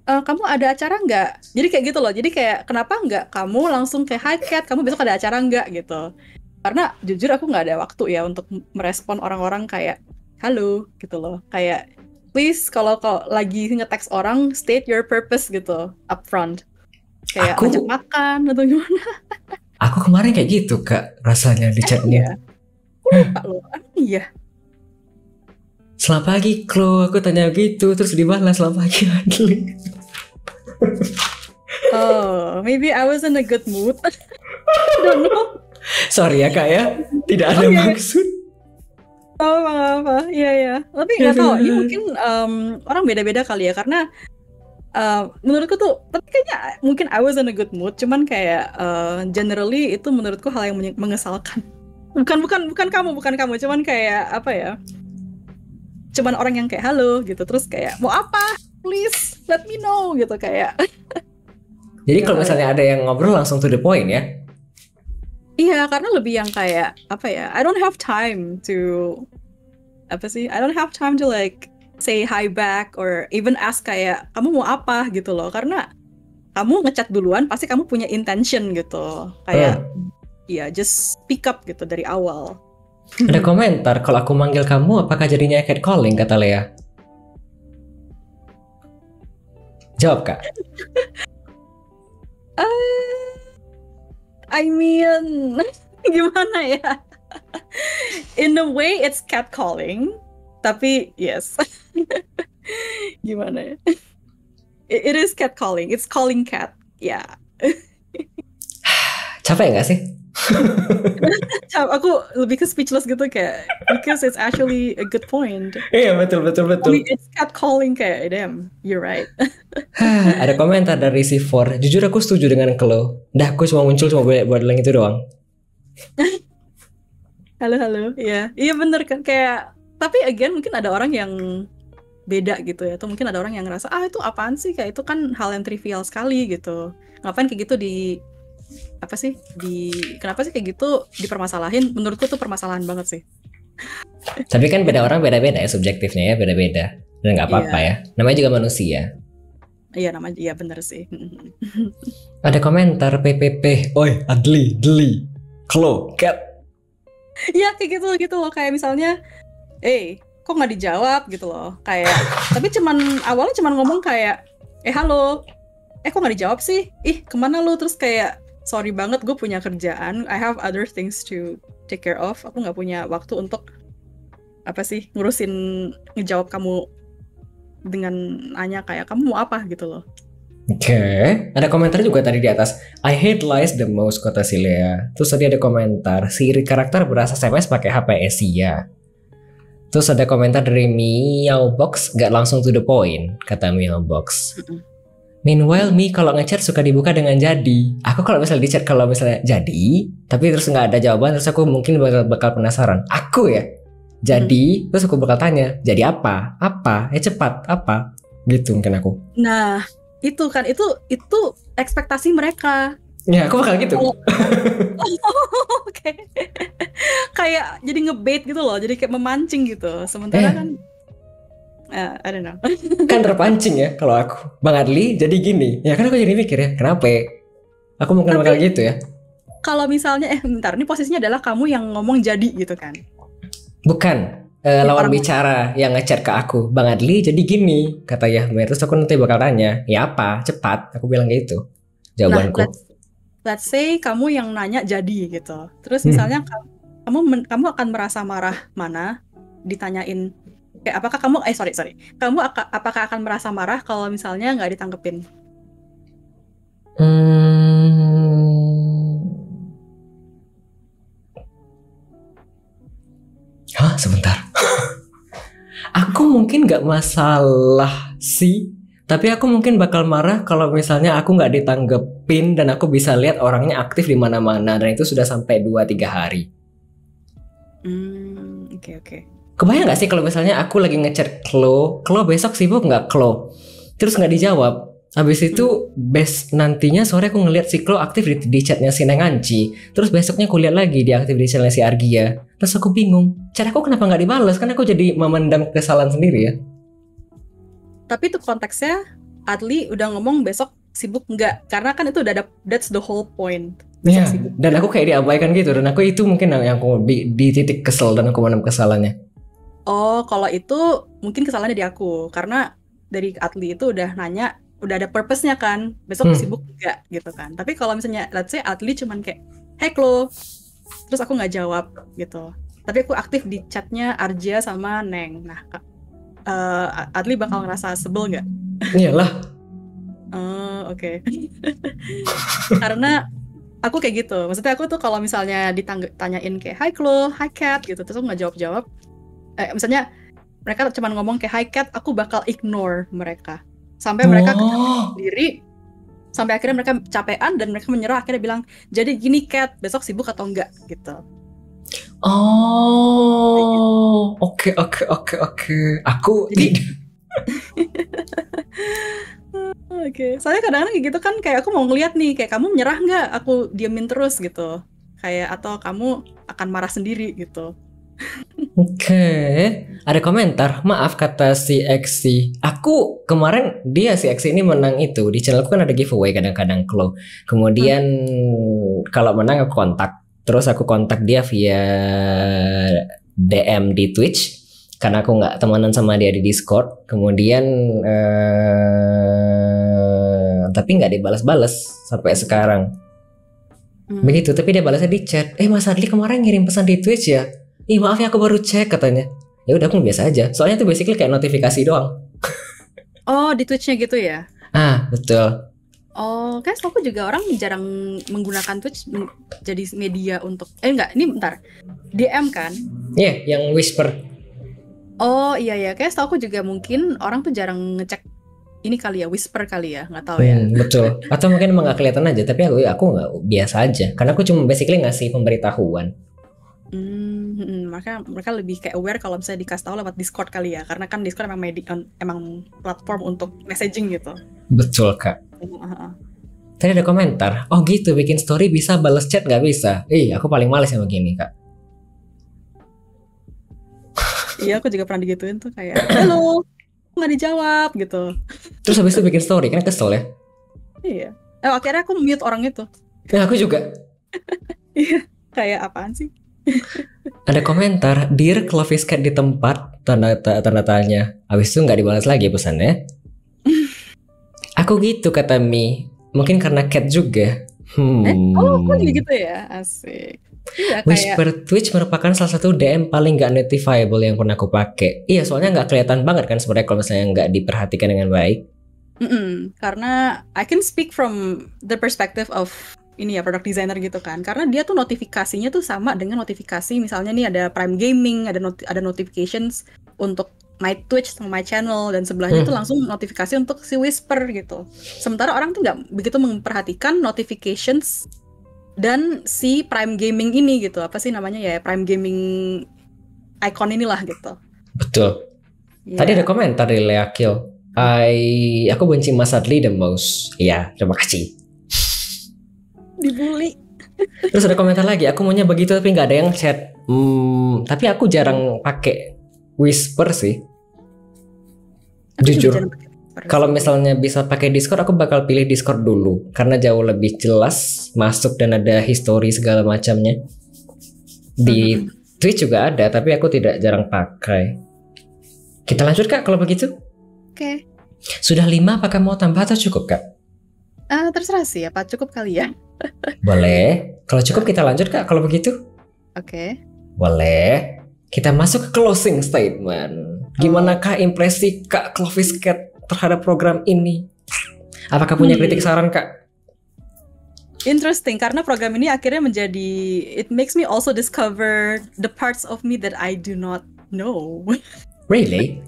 Kamu ada acara nggak? Jadi kayak gitu loh. Jadi kayak kenapa nggak kamu langsung kayak hi cat, kamu besok ada acara nggak gitu? Karena jujur aku nggak ada waktu ya untuk merespon orang-orang kayak halo gitu loh. Kayak please kalau lagi nge-text orang state your purpose gitu upfront. Kayak ajak makan atau gimana? Aku kemarin kayak gitu Kak rasanya di chatnya. Aku lupa loh. Iya. Selamat pagi Klo, aku tanya gitu terus dibalas selamat pagi Adli. Oh, maybe I was in a good mood. I don't know. Sorry ya Kak ya, tidak ada maksud. Oh, apa? Iya. Tapi nggak tahu. Ini mungkin orang beda-beda kali ya, karena menurutku tuh, tapi kayaknya mungkin I was in a good mood. Cuman kayak generally itu menurutku hal yang mengesalkan. Bukan kamu. Cuman kayak apa ya? Cuman orang yang kayak halo gitu, terus kayak mau apa? Please let me know gitu kayak. Jadi kalau misalnya ada yang ngobrol langsung to the point ya? Iya, karena lebih yang kayak apa ya? I don't have time to I don't have time to like say hi back or even ask kayak kamu mau apa gitu loh. Karena kamu ngechat duluan, pasti kamu punya intention gitu. Kayak ya just speak up gitu dari awal. Ada komentar, kalau aku manggil kamu apakah jadinya catcalling, kata Lea. Jawab Kak. I mean, gimana ya? In a way, it's catcalling. Tapi yes, gimana ya? It is catcalling. It's calling cat. Ya. Capek nggak sih? Aku lebih ke speechless gitu kayak because it's actually a good point. Iya betul. I mean, it's catcalling kayak damn, you're right. Ada komentar dari C4. Jujur aku setuju dengan Klo. Dah aku cuma muncul buat bilang itu doang. Halo, ya, iya bener kan kayak. Tapi again mungkin ada orang yang beda gitu ya, atau mungkin ada orang yang ngerasa itu apaan sih, kayak itu kan hal yang trivial sekali gitu. Ngapain kayak gitu kenapa sih kayak gitu dipermasalahin? Menurutku tuh permasalahan banget sih. Tapi kan beda orang beda-beda ya, subjektifnya ya beda-beda. Dan nggak apa-apa ya. Namanya juga manusia. Iya namanya, iya bener sih. Ada komentar PPP. Oi, Adli, Deli, Klo, Cat. Iya kayak gitu loh, kayak misalnya, kok nggak dijawab gitu loh, kayak. Tapi awalnya cuman ngomong kayak, halo, kok nggak dijawab sih? Kemana lu? Terus kayak, sorry banget, gue punya kerjaan, I have other things to take care of. Aku nggak punya waktu untuk ngejawab kamu dengan nanya kayak kamu mau apa gitu loh. Oke, ada komentar juga tadi di atas. I hate lies the most, kata si Lea. Terus tadi ada komentar, si karakter berasa SMS pakai HP Asia. Terus ada komentar dari Meowbox, gak langsung to the point, kata Meowbox. Meanwhile, kalau ngechat suka dibuka dengan jadi. Aku kalau misalnya di chat kalau misalnya jadi, tapi terus nggak ada jawaban, terus aku mungkin bakal penasaran. Aku ya, jadi, terus aku bakal tanya, jadi apa? Apa? Cepat, apa? Gitu mungkin aku. Nah, itu kan, itu ekspektasi mereka. Ya, aku bakal gitu. Oke. Kayak jadi ngebait gitu loh, jadi kayak memancing gitu. Sementara kan I don't know. Kan terpancing ya kalau aku. Bang Adli jadi gini. Ya kan aku jadi mikir ya, kenapa ya? Aku mungkin bakal gitu ya. Kalau misalnya bentar, ini posisinya adalah kamu yang ngomong jadi gitu kan? Bukan. Lawan bicara yang ngechat ke aku. Bang Adli jadi gini, kata Yahmer. Terus aku nanti bakal tanya, ya apa? Cepat. Aku bilang gitu. Jawabanku. Nah, let's say kamu yang nanya jadi gitu. Terus misalnya kamu akan merasa marah mana ditanyain kayak apakah kamu kamu apakah akan merasa marah kalau misalnya nggak ditanggepin? Sebentar. Aku mungkin nggak masalah sih, tapi aku mungkin bakal marah kalau misalnya aku nggak ditanggepin dan aku bisa lihat orangnya aktif di mana-mana dan itu sudah sampai 2-3 hari. Oke. Kebayang gak sih kalau misalnya aku lagi ngechat Klo besok sibuk gak Klo? Terus gak dijawab. Habis itu nantinya sore aku ngeliat si Klo aktif di chatnya si Nenganci. Terus besoknya aku lihat lagi dia aktif di chatnya si Argia. Terus aku bingung, chat aku kenapa gak dibalas? Kan aku jadi memendam kesalahan sendiri ya. Tapi itu konteksnya Adli udah ngomong besok sibuk nggak? Karena kan itu udah ada, that's the whole point. Iya, dan aku kayak diabaikan gitu. Dan aku itu mungkin yang aku di titik kesel dan aku memendam kesalahannya. Oh, kalau itu mungkin kesalahannya di aku. Karena dari Adli itu udah nanya, udah ada purpose-nya kan. Besok sibuk nggak gitu kan. Tapi kalau misalnya let's say Adli cuman kayak, hey Klo, terus aku nggak jawab gitu. Tapi aku aktif di chatnya Arja sama Neng. Nah, Adli bakal ngerasa sebel nggak? Iyalah. Oke. Karena aku kayak gitu. Maksudnya aku tuh kalau misalnya ditanyain kayak Hi Klo, Hi Cat gitu, terus aku nggak jawab-jawab. Misalnya mereka cuma ngomong kayak Hi Cat, aku bakal ignore mereka. Sampai mereka kecapean sendiri. Sampai akhirnya mereka capean dan mereka menyerah, akhirnya bilang, jadi gini Cat, besok sibuk atau enggak gitu. Oke. Aku tidak. Oke. Soalnya kadang-kadang kayak gitu kan, kayak aku mau ngeliat nih, kayak kamu menyerah nggak? Aku diemin terus gitu. Kayak atau kamu akan marah sendiri gitu. Oke. Ada komentar, maaf kata si Exi. Aku kemarin si Exi ini menang itu di channelku kan ada giveaway kadang-kadang Klo. Kemudian kalau menang aku kontak. Terus aku kontak dia via DM di Twitch karena aku nggak temenan sama dia di Discord. Kemudian tapi nggak dibalas-balas sampai sekarang. Begitu, tapi dia balasnya di chat. Mas Adli kemarin ngirim pesan di Twitch ya? Ih maaf ya aku baru cek katanya. Ya udah aku biasa aja. Soalnya itu basically kayak notifikasi doang. Oh di Twitch-nya gitu ya? Betul. Oh, kan aku juga orang jarang menggunakan Twitch jadi media untuk enggak, ini bentar. DM kan? Iya, yang whisper. Oh, iya kayak aku juga mungkin orang tuh jarang ngecek ini kali ya, whisper kali ya, nggak tahu ya. Betul. Atau mungkin emang nggak kelihatan aja, tapi aku nggak biasa aja. Karena aku cuma basically ngasih pemberitahuan. Mereka lebih kayak aware kalau misalnya dikasih tahu lewat Discord kali ya, karena kan Discord emang platform untuk messaging gitu. Betul kak. Tadi ada komentar, oh gitu bikin story bisa balas chat nggak bisa? Aku paling males yang begini kak. Iya aku juga pernah digituin tuh kayak, halo, nggak dijawab gitu. Terus habis itu bikin story kan kesel ya? Iya. Akhirnya aku mute orang itu. Ya aku juga. Iya. Kayak apaan sih? Ada komentar, dear Clovis Cat di tempat tanda tanya. Habis itu nggak dibalas lagi pesannya. Aku gitu kata Mi. Mungkin karena cat juga. Oh, kok gitu ya? Asik. Iya, Whisper Twitch merupakan salah satu DM paling nggak notifiable yang pernah aku pakai. Iya, soalnya nggak kelihatan banget kan sebenarnya kalau misalnya nggak diperhatikan dengan baik. Karena I can speak from the perspective of ini ya, product designer gitu kan. Karena dia tuh notifikasinya tuh sama dengan notifikasi misalnya nih ada Prime Gaming, ada notifications untuk my Twitch sama my channel, dan sebelahnya tuh langsung notifikasi untuk si Whisper gitu. Sementara orang tuh nggak begitu memperhatikan notifications dan si Prime Gaming ini gitu. Apa sih namanya ya, Prime Gaming icon inilah gitu. Betul. Yeah. Tadi ada komentar dari Lea Kill. Aku benci Mas Adli the most. Iya, terima kasih. Dibully. Terus ada komentar lagi, aku maunya begitu tapi nggak ada yang chat. Tapi aku jarang pakai Whisper sih. Jujur. Kalau misalnya bisa pakai Discord, aku bakal pilih Discord dulu karena jauh lebih jelas masuk dan ada history segala macamnya. Di Twitch juga ada, tapi aku jarang pakai. Kita lanjut kak kalau begitu. Oke. Sudah 5, apakah mau tambah atau cukup kak? Terserah sih, apa cukup kali ya? Boleh. Kalau cukup kita lanjut kak kalau begitu. Oke. Boleh. Kita masuk ke closing statement. Gimanakah impresi Kak Clovis Cat terhadap program ini? Apakah punya kritik saran Kak? Interesting, karena program ini akhirnya menjadi, it makes me also discover the parts of me that I do not know. Really?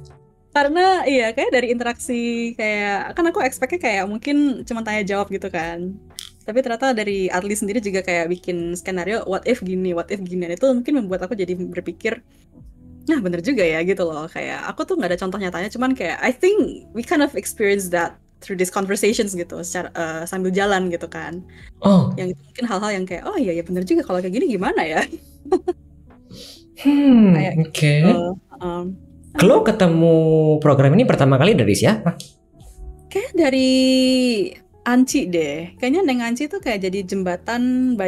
Karena iya kayak dari interaksi kayak, kan aku expect-nya kayak mungkin cuma tanya jawab gitu kan. Tapi ternyata dari Adli sendiri juga kayak bikin skenario what if gini. Dan itu mungkin membuat aku jadi berpikir, nah bener juga ya gitu loh. Kayak aku tuh gak ada contoh nyatanya, cuman kayak I think we kind of experience that through these conversations gitu, secara sambil jalan gitu kan. Yang mungkin hal-hal yang kayak, oh iya bener juga, kalau kayak gini gimana ya. Oke. Kalau ketemu program ini pertama kali dari siapa? Kayak dari Anci deh, kayaknya Neng Anci tuh kayak jadi jembatan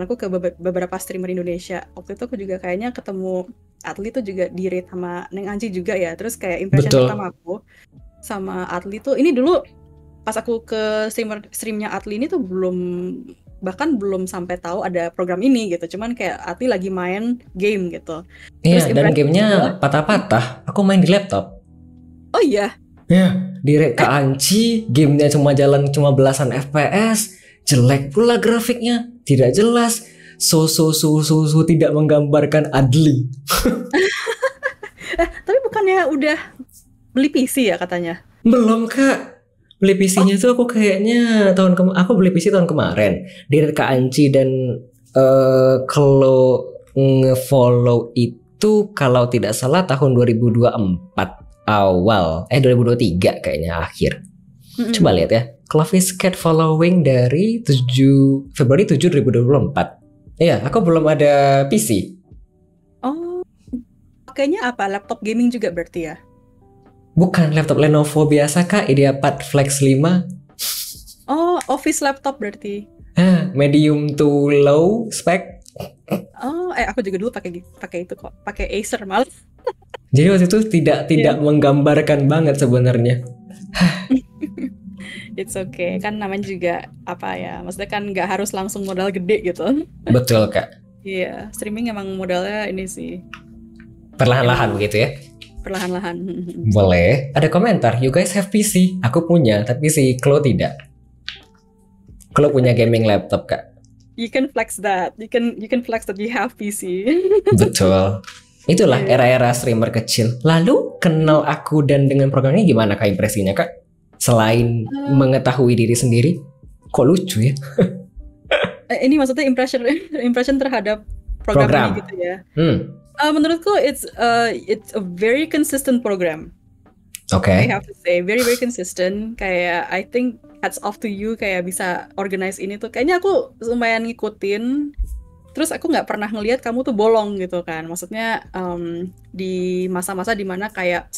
aku ke beberapa streamer Indonesia. Waktu itu aku juga kayaknya ketemu Adli tuh juga di-rate sama Neng Anci juga ya. Terus kayak impression pertama aku sama Adli tuh, ini dulu pas aku ke streamnya Adli ini tuh bahkan belum sampai tahu ada program ini gitu. Cuman kayak Adli lagi main game gitu. Iya, dan gamenya patah-patah. Aku main di laptop. Oh iya? Ya, direct ke Anci, gamenya cuma belasan FPS, jelek pula grafiknya, tidak jelas, tidak menggambarkan Adli. Tapi bukannya udah beli PC ya katanya? Belum kak, beli PC-nya tuh aku kayaknya aku beli PC tahun kemarin, direct ke Anci dan kalau nge-follow itu kalau tidak salah tahun 2024. Awal 2023 kayaknya akhir. Coba lihat ya, Clovis Cat following dari Februari 7 2024. Iya, aku belum ada PC. Oh, kayaknya apa? Laptop gaming juga berarti ya? Bukan, laptop Lenovo biasa kak, IdeaPad Flex 5. Oh, office laptop berarti. Medium to low spec. Oh, aku juga dulu pakai itu kok, pakai Acer malah. Jadi waktu itu tidak menggambarkan banget sebenarnya. It's okay, kan namanya juga apa ya, maksudnya kan nggak harus langsung modal gede gitu. Betul Kak. Iya, streaming emang modalnya ini sih Perlahan-lahan emang begitu ya. perlahan-lahan. Boleh. Ada komentar, you guys have PC. Aku punya, tapi si Chloe tidak. Chloe punya gaming laptop Kak. You can flex that. You can flex that you have PC. Betul. Itulah Iya. era-era streamer kecil. Lalu kenal aku dan dengan program ini gimana Kak impresinya Kak? Selain mengetahui diri sendiri, kok lucu ya? Ini maksudnya impression terhadap program ini gitu ya. Menurutku it's a very consistent program. Oke. I have to say very very consistent. Kayak I think hats off to you kayak bisa organize ini tuh. Kayaknya aku lumayan ngikutin. Terus aku nggak pernah ngelihat kamu tuh bolong gitu kan. Maksudnya di masa-masa dimana kayak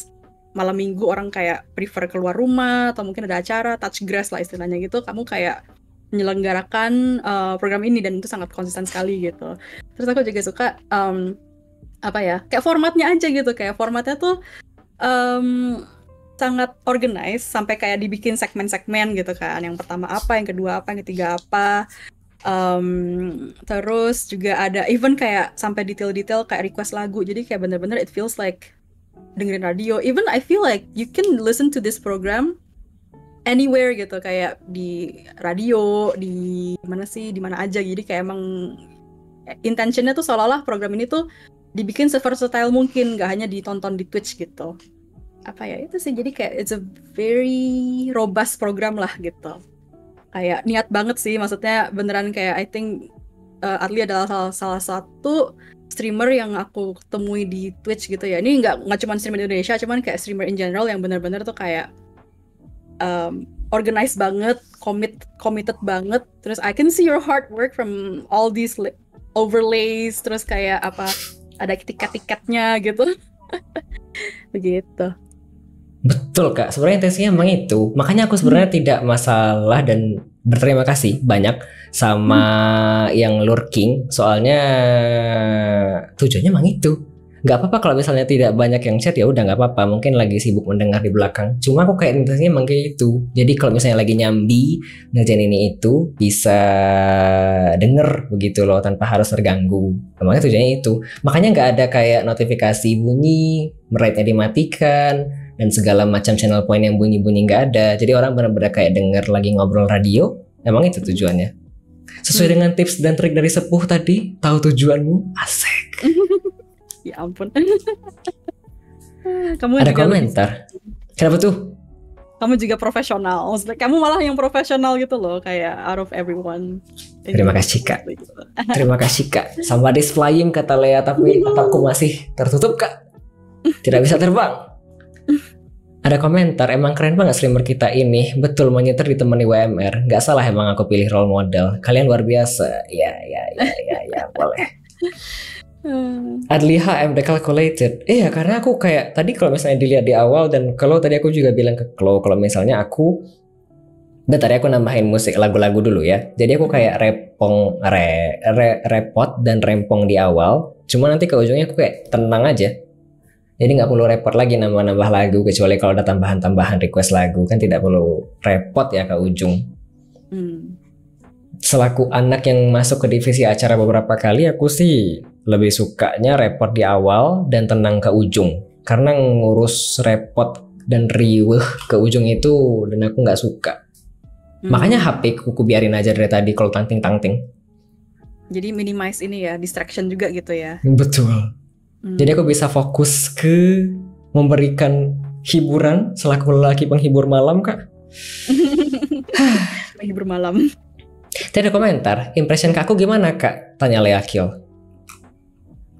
malam minggu orang kayak prefer keluar rumah atau mungkin ada acara touch grass lah istilahnya gitu. Kamu kayak menyelenggarakan program ini dan itu sangat konsisten sekali gitu. Terus aku juga suka apa ya, kayak formatnya aja gitu, kayak formatnya tuh sangat organized sampai kayak dibikin segmen-segmen gitu kan. Yang pertama apa, yang kedua apa, yang ketiga apa. Terus juga ada even kayak sampai detail-detail kayak request lagu. Jadi kayak bener-bener it feels like dengerin radio. Even I feel like you can listen to this program anywhere gitu, kayak di radio, di mana sih, di mana aja. Jadi kayak emang intentionnya tuh seolah-olah program ini tuh dibikin se-versatile mungkin, gak hanya ditonton di Twitch gitu. Apa ya, itu sih, jadi kayak it's a very robust program lah gitu. Kayak niat banget sih, maksudnya beneran kayak I think Adli adalah salah satu streamer yang aku temui di Twitch gitu ya. Ini nggak cuma streamer Indonesia, cuman kayak streamer in general yang bener-bener tuh kayak organized banget, committed banget. Terus I can see your hard work from all these overlays, terus kayak apa, ada tiket-tiketnya gitu. Begitu. Betul Kak, sebenarnya intensinya memang itu. Makanya aku sebenarnya tidak masalah dan berterima kasih banyak sama yang lurking. Soalnya tujuannya memang itu. Gak apa-apa kalau misalnya tidak banyak yang chat, ya udah gak apa-apa. Mungkin lagi sibuk mendengar di belakang. Cuma aku kayak intensinya memang kayak itu. Jadi kalau misalnya lagi nyambi ngerjain ini itu, bisa denger begitu loh tanpa harus terganggu. Makanya tujuannya itu. Makanya gak ada kayak notifikasi bunyi, rate-nya dimatikan, dan segala macam channel point yang bunyi-bunyi nggak ada. Jadi orang benar-benar kayak denger lagi ngobrol radio. Emang itu tujuannya. Sesuai dengan tips dan trik dari Sepuh tadi, tahu tujuanmu, asik. Ya ampun. Kamu ada juga komentar. Kenapa tuh? Kamu juga profesional. Maksudnya kamu malah yang profesional gitu loh, kayak out of everyone. Terima kasih Kak. Terima kasih Kak. Somebody's flying kata Lea, tapi atapku masih tertutup Kak. Tidak bisa terbang. Ada komentar, emang keren banget streamer kita ini. Betul, menyetir ditemani WMR. Gak salah emang aku pilih role model. Kalian luar biasa. Ya, boleh. Adli HM calculated. Iya, karena aku kayak tadi kalau misalnya dilihat di awal, dan kalau tadi aku juga bilang ke Chloe, kalau misalnya aku bentar ya, aku nambahin musik lagu-lagu dulu ya. Jadi aku kayak repot dan rempong di awal. Cuma nanti ke ujungnya aku kayak tenang aja. Jadi nggak perlu repot lagi nambah-nambah lagu, kecuali kalau ada tambahan-tambahan request lagu, kan tidak perlu repot ya ke ujung. Selaku anak yang masuk ke divisi acara beberapa kali, aku sih lebih sukanya repot di awal dan tenang ke ujung. Karena ngurus repot dan riweh ke ujung itu, dan aku nggak suka. Makanya HP ku biarin aja dari tadi kalau tangting-tangting. Jadi minimize ini ya, distraction juga gitu ya. Betul. Jadi aku bisa fokus ke memberikan hiburan selaku lelaki penghibur malam Kak. Penghibur malam. Tidak ada komentar. Impression ke aku gimana Kak? Tanya Lea Kill.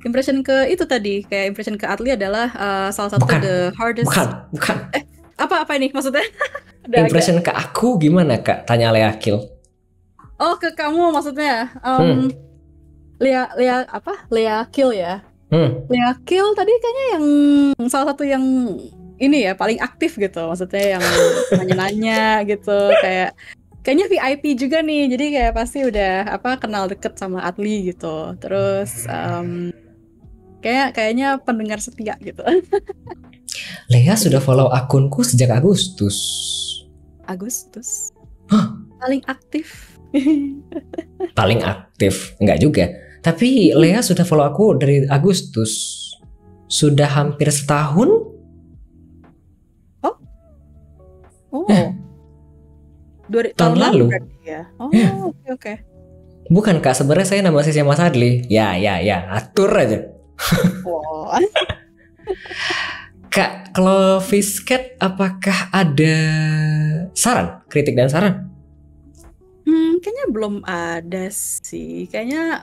Impression ke itu tadi, kayak impression ke Adli adalah salah satu the hardest. Bukan. Apa ini maksudnya? Impression ke aku gimana Kak? Tanya Lea Kill. Oh, ke kamu maksudnya. Lea Kill ya. Lea Kill tadi kayaknya yang salah satu yang ini ya paling aktif gitu, maksudnya yang nanya-nanya gitu, kayaknya VIP juga nih, jadi kayak pasti udah kenal deket sama Adli gitu. Terus kayaknya pendengar setia gitu. Lea sudah follow akunku sejak Agustus. Agustus. Hah? Paling aktif. Paling aktif? Enggak juga. Tapi Lea sudah follow aku dari Agustus. Sudah hampir setahun. Oh. Tahun lalu. Berarti ya. Oh, Ya. oke. Bukan Kak, sebenarnya saya nama aslinya Mas Adli. Ya, atur aja. Wow. Kak, kalau Fisket apakah ada saran, kritik dan saran? Kayaknya belum ada sih. Kayaknya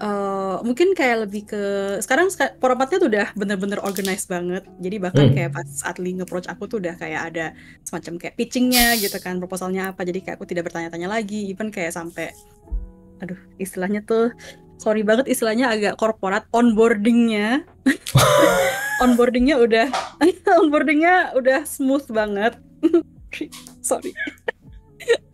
mungkin kayak lebih ke sekarang formatnya tuh udah bener-bener organized banget. Jadi bahkan kayak pas Adli nge-approach aku tuh udah kayak ada semacam kayak pitchingnya gitu kan, proposalnya apa. Jadi kayak aku tidak bertanya-tanya lagi. Even kayak sampai, aduh istilahnya tuh, sorry banget istilahnya agak korporat, onboardingnya onboardingnya udah smooth banget. Sorry.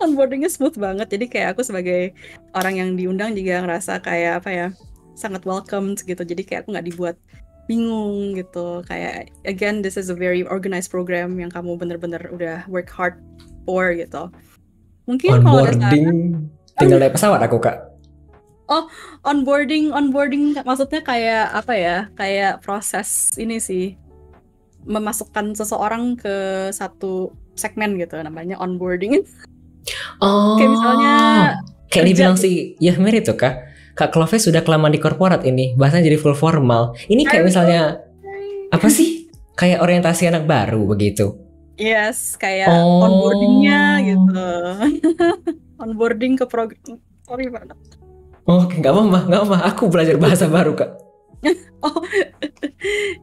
Onboardingnya smooth banget, jadi kayak aku sebagai orang yang diundang juga ngerasa kayak apa ya, sangat welcome gitu. Jadi kayak aku nggak dibuat bingung gitu. Kayak again, this is a very organized program yang kamu bener-bener udah work hard for gitu. Mungkin kalau ada Onboarding tinggal naik pesawat aku Kak. Oh, onboarding maksudnya kayak apa ya? Kayak proses ini sih, memasukkan seseorang ke satu segmen gitu, namanya onboarding. Oh, Kayak misalnya kayak kerja dibilang si Yahmir itu Kak Cloves sudah kelamaan di korporat ini, bahasanya jadi full formal. Ini kayak misalnya apa sih? Kayak orientasi anak baru begitu. Yes, kayak onboardingnya gitu. Onboarding ke program. Sorry banget. Oke, nggak apa-apa. Aku belajar bahasa baru Kak. Oh,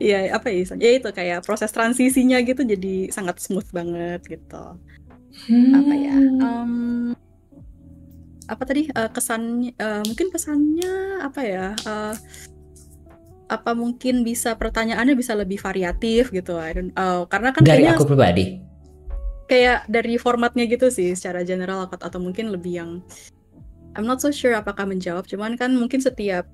iya apa ya? Ya itu kayak proses transisinya gitu, jadi sangat smooth banget gitu. Apa ya? Apa tadi kesannya? Mungkin pesannya apa ya? Apa mungkin bisa pertanyaannya bisa lebih variatif gitu? Karena kan Dari kayaknya aku pribadi. kayak dari formatnya gitu sih, secara general atau mungkin lebih yang I'm not so sure apakah menjawab. Cuman kan mungkin setiap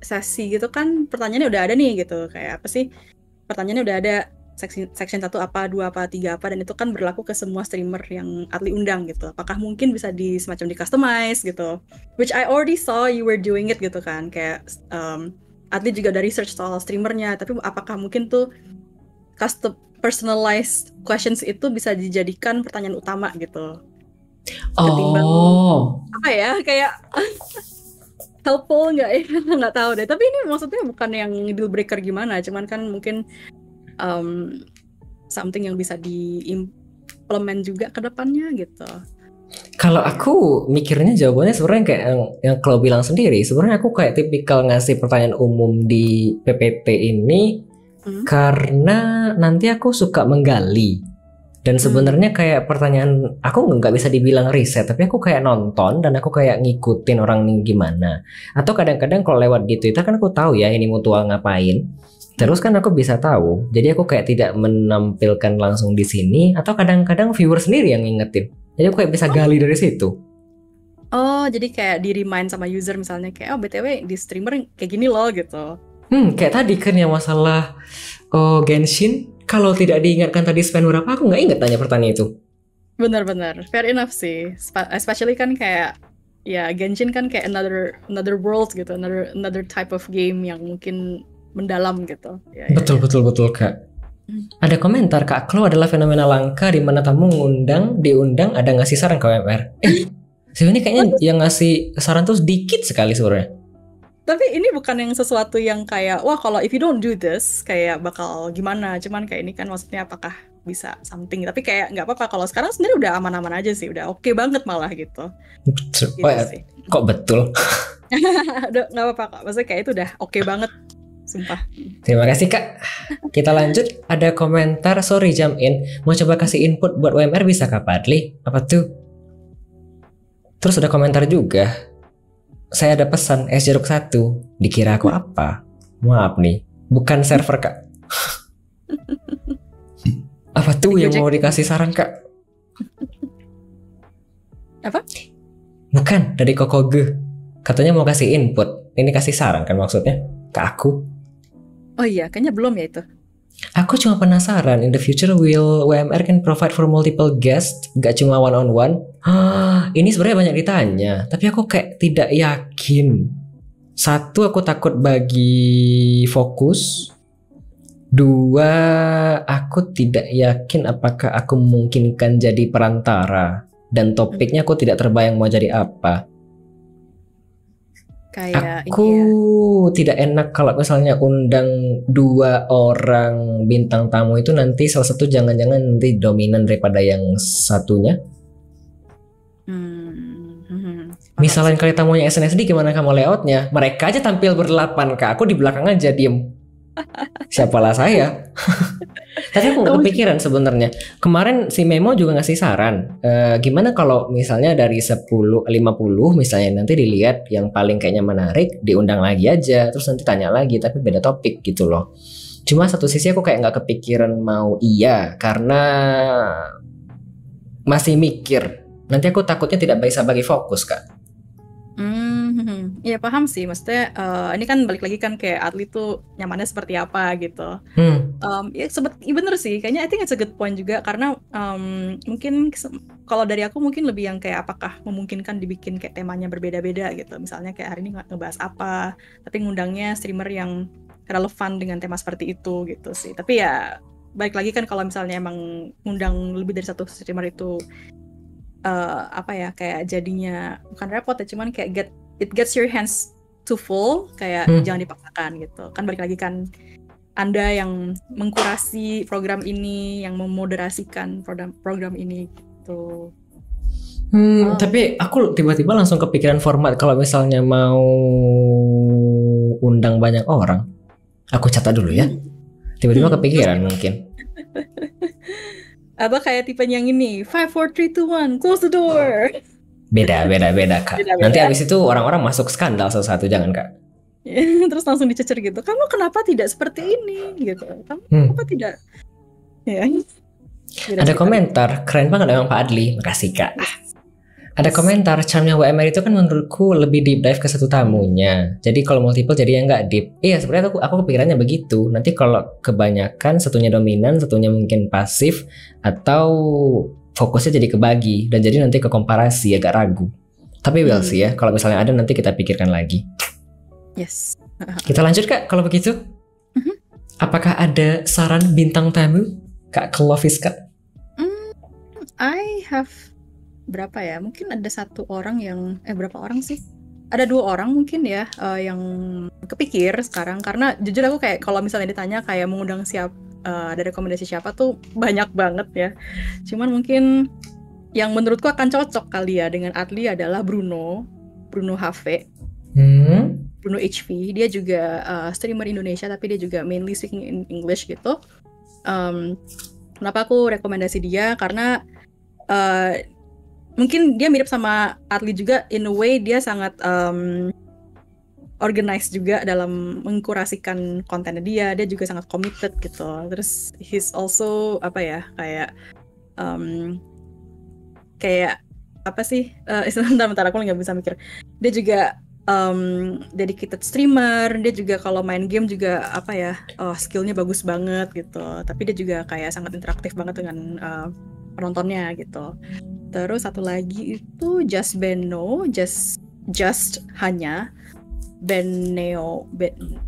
sesi gitu kan pertanyaannya udah ada nih gitu. Kayak apa sih? Pertanyaannya udah ada section 1 apa, 2 apa, 3 apa, dan itu kan berlaku ke semua streamer yang Adli undang gitu. Apakah mungkin bisa semacam di customize gitu. Which I already saw you were doing it gitu kan. Kayak Adli juga ada research soal streamernya, tapi apakah mungkin tuh custom personalized questions itu bisa dijadikan pertanyaan utama gitu. Ketimbang apa ya, kayak helpful nggak ya? Nggak tahu deh. Tapi ini maksudnya bukan yang deal breaker gimana, cuman kan mungkin something yang bisa diimplement juga ke depannya gitu. Kalau aku mikirnya jawabannya sebenarnya kayak yang kalau bilang sendiri, sebenarnya aku kayak tipikal ngasih pertanyaan umum di PPT ini karena nanti aku suka menggali. Dan sebenarnya kayak pertanyaan aku nggak bisa dibilang riset, tapi aku kayak nonton dan aku kayak ngikutin orang ini gimana. Atau kadang-kadang kalau lewat di Twitter kan aku tahu ya ini mutual ngapain. Terus kan aku bisa tahu. Jadi aku kayak tidak menampilkan langsung di sini, atau kadang-kadang viewer sendiri yang ngingetin. Jadi aku kayak bisa gali dari situ. Oh, jadi kayak di remind sama user misalnya kayak BTW di streamer kayak gini loh gitu. Kayak tadi kan yang masalah Genshin. Kalau tidak diingatkan tadi spend berapa, aku nggak ingat tanya pertanyaan itu. Benar-benar, fair enough sih. Especially kan kayak ya Genshin kan kayak another world gitu, another type of game yang mungkin mendalam gitu. Betul Kak. Ada komentar Kak Klo adalah fenomena langka di mana tamu diundang ada ngasih saran ke WMR. Sebenarnya kayaknya yang ngasih saran tuh sedikit sekali sebenarnya. Tapi ini bukan yang sesuatu yang kayak wah kalau if you don't do this kayak bakal gimana. Cuman kayak ini kan maksudnya apakah bisa something. Tapi kayak nggak apa-apa kalau sekarang sendiri udah aman-aman aja sih. Udah oke banget malah gitu. Gitu sih. Kok betul? Udah nggak apa-apa kok. Maksudnya kayak itu udah oke banget. Sumpah. Terima kasih Kak. Kita lanjut. Ada komentar, sorry jump in. Mau coba kasih input buat WMR bisa Kak Padli? Apa tuh? Terus ada komentar juga. Saya ada pesan es jeruk 1. Dikira aku apa? Maaf nih, bukan server Kak. Apa tuh yang mau dikasih saran Kak? Apa? Bukan, dari Kokoge. Katanya mau kasih input. Ini kasih saran kan maksudnya? Ke aku. Oh iya, kayaknya belum ya itu. Aku cuma penasaran, in the future will WMR can provide for multiple guests, gak cuma one on one? Ini sebenarnya banyak ditanya, tapi aku kayak tidak yakin. Satu, aku takut bagi fokus. Dua, aku tidak yakin apakah aku memungkinkan jadi perantara. Dan topiknya aku tidak terbayang mau jadi apa. Kayak Aku tidak enak kalau misalnya undang 2 orang bintang tamu itu nanti salah satu jangan-jangan nanti dominan daripada yang satunya. Misalnya kali tamunya SNSD, gimana kamu layoutnya? Mereka aja tampil berdelapan, Kak. Aku di belakang aja diem. Siapalah saya. Tapi aku nggak kepikiran sebenarnya. Kemarin si Memo juga ngasih saran. Gimana kalau misalnya dari 10, 50 misalnya nanti dilihat yang paling kayaknya menarik, diundang lagi aja. Terus nanti tanya lagi, tapi beda topik gitu loh. Cuma satu sisi aku kayak nggak kepikiran mau iya, karena masih mikir. Nanti aku takutnya tidak bisa bagi fokus, Kak. Ya paham sih, maksudnya ini kan balik lagi kan kayak atlet tuh nyamannya seperti apa gitu. Ya bener sih, kayaknya I think it's a good point juga karena mungkin kalau dari aku mungkin lebih yang kayak apakah memungkinkan dibikin kayak temanya berbeda-beda gitu. Misalnya kayak hari ini ngebahas apa, tapi ngundangnya streamer yang relevan dengan tema seperti itu gitu sih. Tapi ya balik lagi kan kalau misalnya emang ngundang lebih dari satu streamer itu apa ya kayak jadinya bukan repot ya, cuman kayak it gets your hands too full, kayak jangan dipaksakan gitu kan. Balik lagi kan Anda yang mengkurasi program ini, yang memoderasikan program ini gitu. Tapi aku tiba-tiba langsung kepikiran format kalau misalnya mau undang banyak orang. Aku catat dulu ya. Tiba-tiba kepikiran mungkin. Apa kayak tipe yang ini 5, 4, 3, 2, 1 close the door. Beda Kak. Nanti abis itu orang-orang masuk skandal satu-satu, jangan Kak. Terus langsung dicecer gitu, kamu kenapa tidak seperti ini gitu, kamu kenapa tidak ya. Ada komentar, keren banget emang Pak Adli, makasih Kak. Ada komentar, charmnya WMR itu kan menurutku lebih deep dive ke satu tamunya. Jadi kalau multiple jadi nggak deep. Iya sebenarnya aku kepikirannya begitu. Nanti kalau kebanyakan satunya dominan, satunya mungkin pasif, atau fokusnya jadi kebagi dan jadi nanti ke komparasi agak ragu. Tapi we'll see ya. Kalau misalnya ada nanti kita pikirkan lagi. Yes. Kita lanjut Kak kalau begitu. Apakah ada saran bintang tamu Kak Clovis Kak? I have berapa ya? Mungkin ada satu orang yang berapa orang sih? Ada 2 orang mungkin ya yang kepikir sekarang, karena jujur aku kayak kalau misalnya ditanya kayak mengundang siapa, ada rekomendasi siapa tuh banyak banget ya. Cuman mungkin yang menurutku akan cocok kali ya dengan Adli adalah Bruno HV. Bruno HV, dia juga streamer Indonesia tapi dia juga mainly speaking in English gitu. Kenapa aku rekomendasi dia? Karena mungkin dia mirip sama Adli juga in a way, dia sangat organized juga dalam mengkurasikan kontennya dia juga sangat committed gitu. Terus he's also apa ya kayak apa sih bentar aku nggak bisa mikir. Dia juga dedicated streamer, dia juga kalau main game juga apa ya skillnya bagus banget gitu. Tapi dia juga kayak sangat interaktif banget dengan penontonnya gitu. Terus satu lagi itu Just Benno, just hanya Beneo, Beneaux.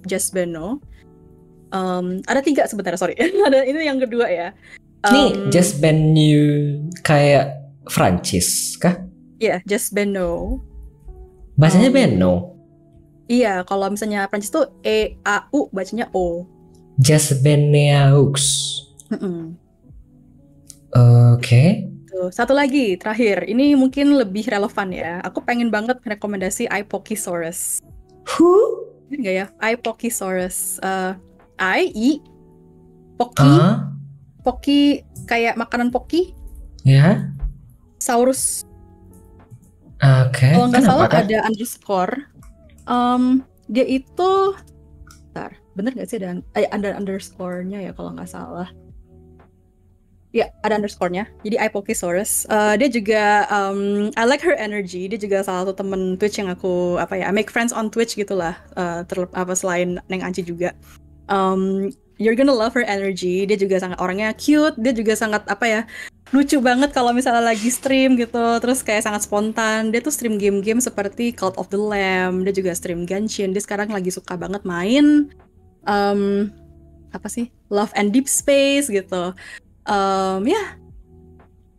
Just Benno. Ada 3 sebenarnya, sorry. Ada ini yang kedua ya. Nih Just Benno kayak Francis kah? Iya, Just Benno. Bacanya Benno. Iya, kalau misalnya Prancis tuh E-A-U, bacanya O. Just Benneaux. Oke. Satu lagi, terakhir. Ini mungkin lebih relevan ya. Aku pengen banget rekomendasi Ipokisaurus. Who? Enggak ya? Ipokisaurus. Poki. Poki kayak makanan Poki. Ya. Saurus. Oke. Kalau nggak salah ada underscore. Dia itu, bentar, bener nggak sih ada underscore-nya ya kalau nggak salah. Ya, ada underscore-nya. Jadi iPokesaurus. Dia juga I like her energy. Dia juga salah satu temen Twitch yang aku I make friends on Twitch gitulah. Selain Neng Anci juga. You're gonna love her energy. Dia juga sangat orangnya cute. Dia juga sangat lucu banget kalau misalnya lagi stream gitu. Terus kayak sangat spontan. Dia tuh stream game-game seperti Cult of the Lamb. Dia juga stream Genshin. Dia sekarang lagi suka banget main Love and Deep Space gitu.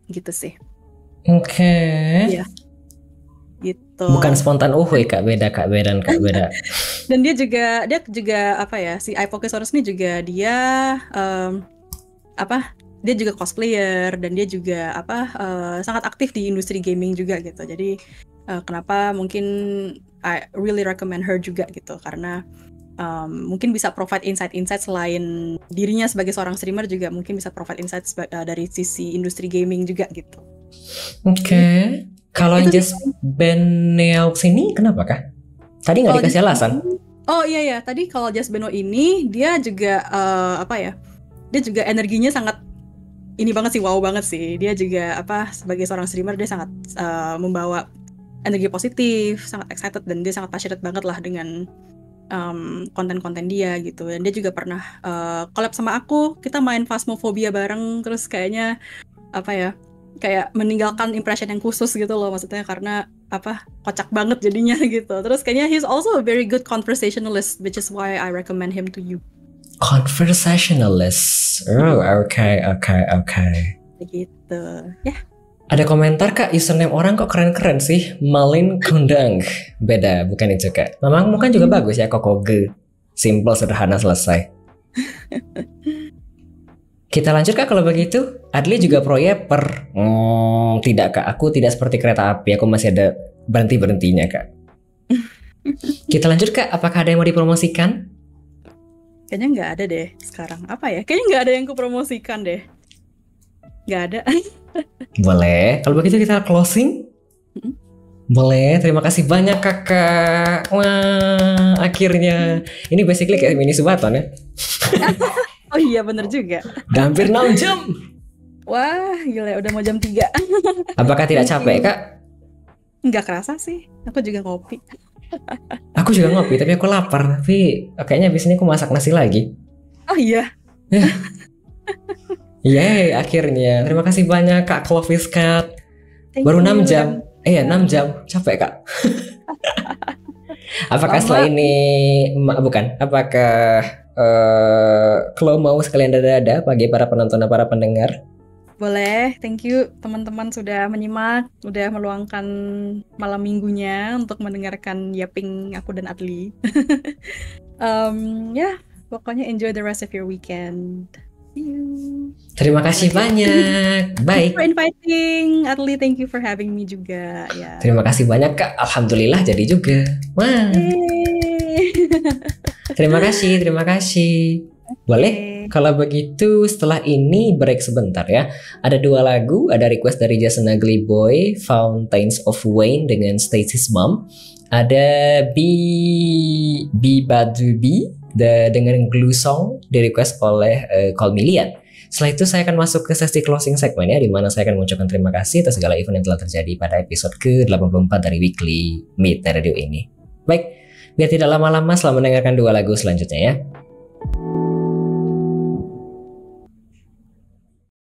Gitu sih. Oke. Iya. Gitu. Bukan spontan uhuy Kak, beda. Dan dia juga si iPokesaurus ini juga dia dia juga cosplayer dan dia juga sangat aktif di industri gaming juga gitu. Jadi kenapa mungkin I really recommend her juga gitu, karena mungkin bisa provide insight selain dirinya sebagai seorang streamer, juga mungkin bisa provide insight dari sisi industri gaming juga gitu. Oke. Kalau Just Beneo sini kenapa Kak? Tadi nggak dikasih alasan? Oh iya, tadi kalau Just Beno ini dia juga dia juga energinya sangat ini banget sih, wow banget sih. Dia juga sebagai seorang streamer dia sangat membawa energi positif, sangat excited, dan dia sangat passionate banget lah dengan konten-konten dia gitu. Dan dia juga pernah collab sama aku, kita main Phasmophobia bareng, terus kayaknya kayak meninggalkan impression yang khusus gitu loh, maksudnya karena kocak banget jadinya gitu. Terus kayaknya he's also a very good conversationalist, which is why I recommend him to you. Conversationalist. Oh, okay. Gitu ya. Ada komentar Kak, username orang kok keren-keren sih. Malin Kundang. Beda, bukan itu Kak. Memang kan juga bagus ya, Kokoge. Simple, sederhana, selesai. Kita lanjut Kak kalau begitu. Adli juga proyeper. Tidak Kak, aku tidak seperti kereta api. Aku masih ada berhenti-berhentinya Kak. Kita lanjut Kak, apakah ada yang mau dipromosikan? Kayaknya nggak ada deh sekarang. Kayaknya nggak ada yang kupromosikan deh. Nggak ada. Boleh, kalau begitu kita closing. Boleh, terima kasih banyak Kakak. Wah, akhirnya. Ini basically kayak mini subaton ya. Oh iya, bener juga. Hampir 6 jam. Wah, gila, udah mau jam 3. Apakah tidak capek Kak? Nggak kerasa sih, aku juga ngopi. Aku juga ngopi, tapi aku lapar. Tapi kayaknya abis ini aku masak nasi lagi. Oh iya. Yeay, akhirnya. Terima kasih banyak Kak Clovis Cat. Baru 6 jam. 6 jam. Capek Kak. Apakah setelah ini apakah Klo mau sekalian dada-dada bagi para penonton dan para pendengar? Boleh, thank you teman-teman sudah menyimak, udah meluangkan malam minggunya untuk mendengarkan yapping aku dan Adli. Pokoknya enjoy the rest of your weekend. See you. Terima kasih banyak. Baik. Thank you for inviting, Adli. Thank you for having me juga. Ya. Terima kasih banyak Kak. Alhamdulillah jadi juga. Wah. Terima kasih. Boleh? Kalau begitu setelah ini break sebentar ya. Ada 2 lagu, ada request dari Jason Ugly Boy, Fountains of Wayne dengan Stacy's Mom. Ada Badubi dengan Glue Song di request oleh Call Me Lian. Setelah itu saya akan masuk ke sesi closing segmen ya, di mana saya akan mengucapkan terima kasih atas segala event yang telah terjadi pada episode ke-84 dari Weekly Midnight Radio ini. Baik, biar tidak lama-lama, selamat mendengarkan 2 lagu selanjutnya ya.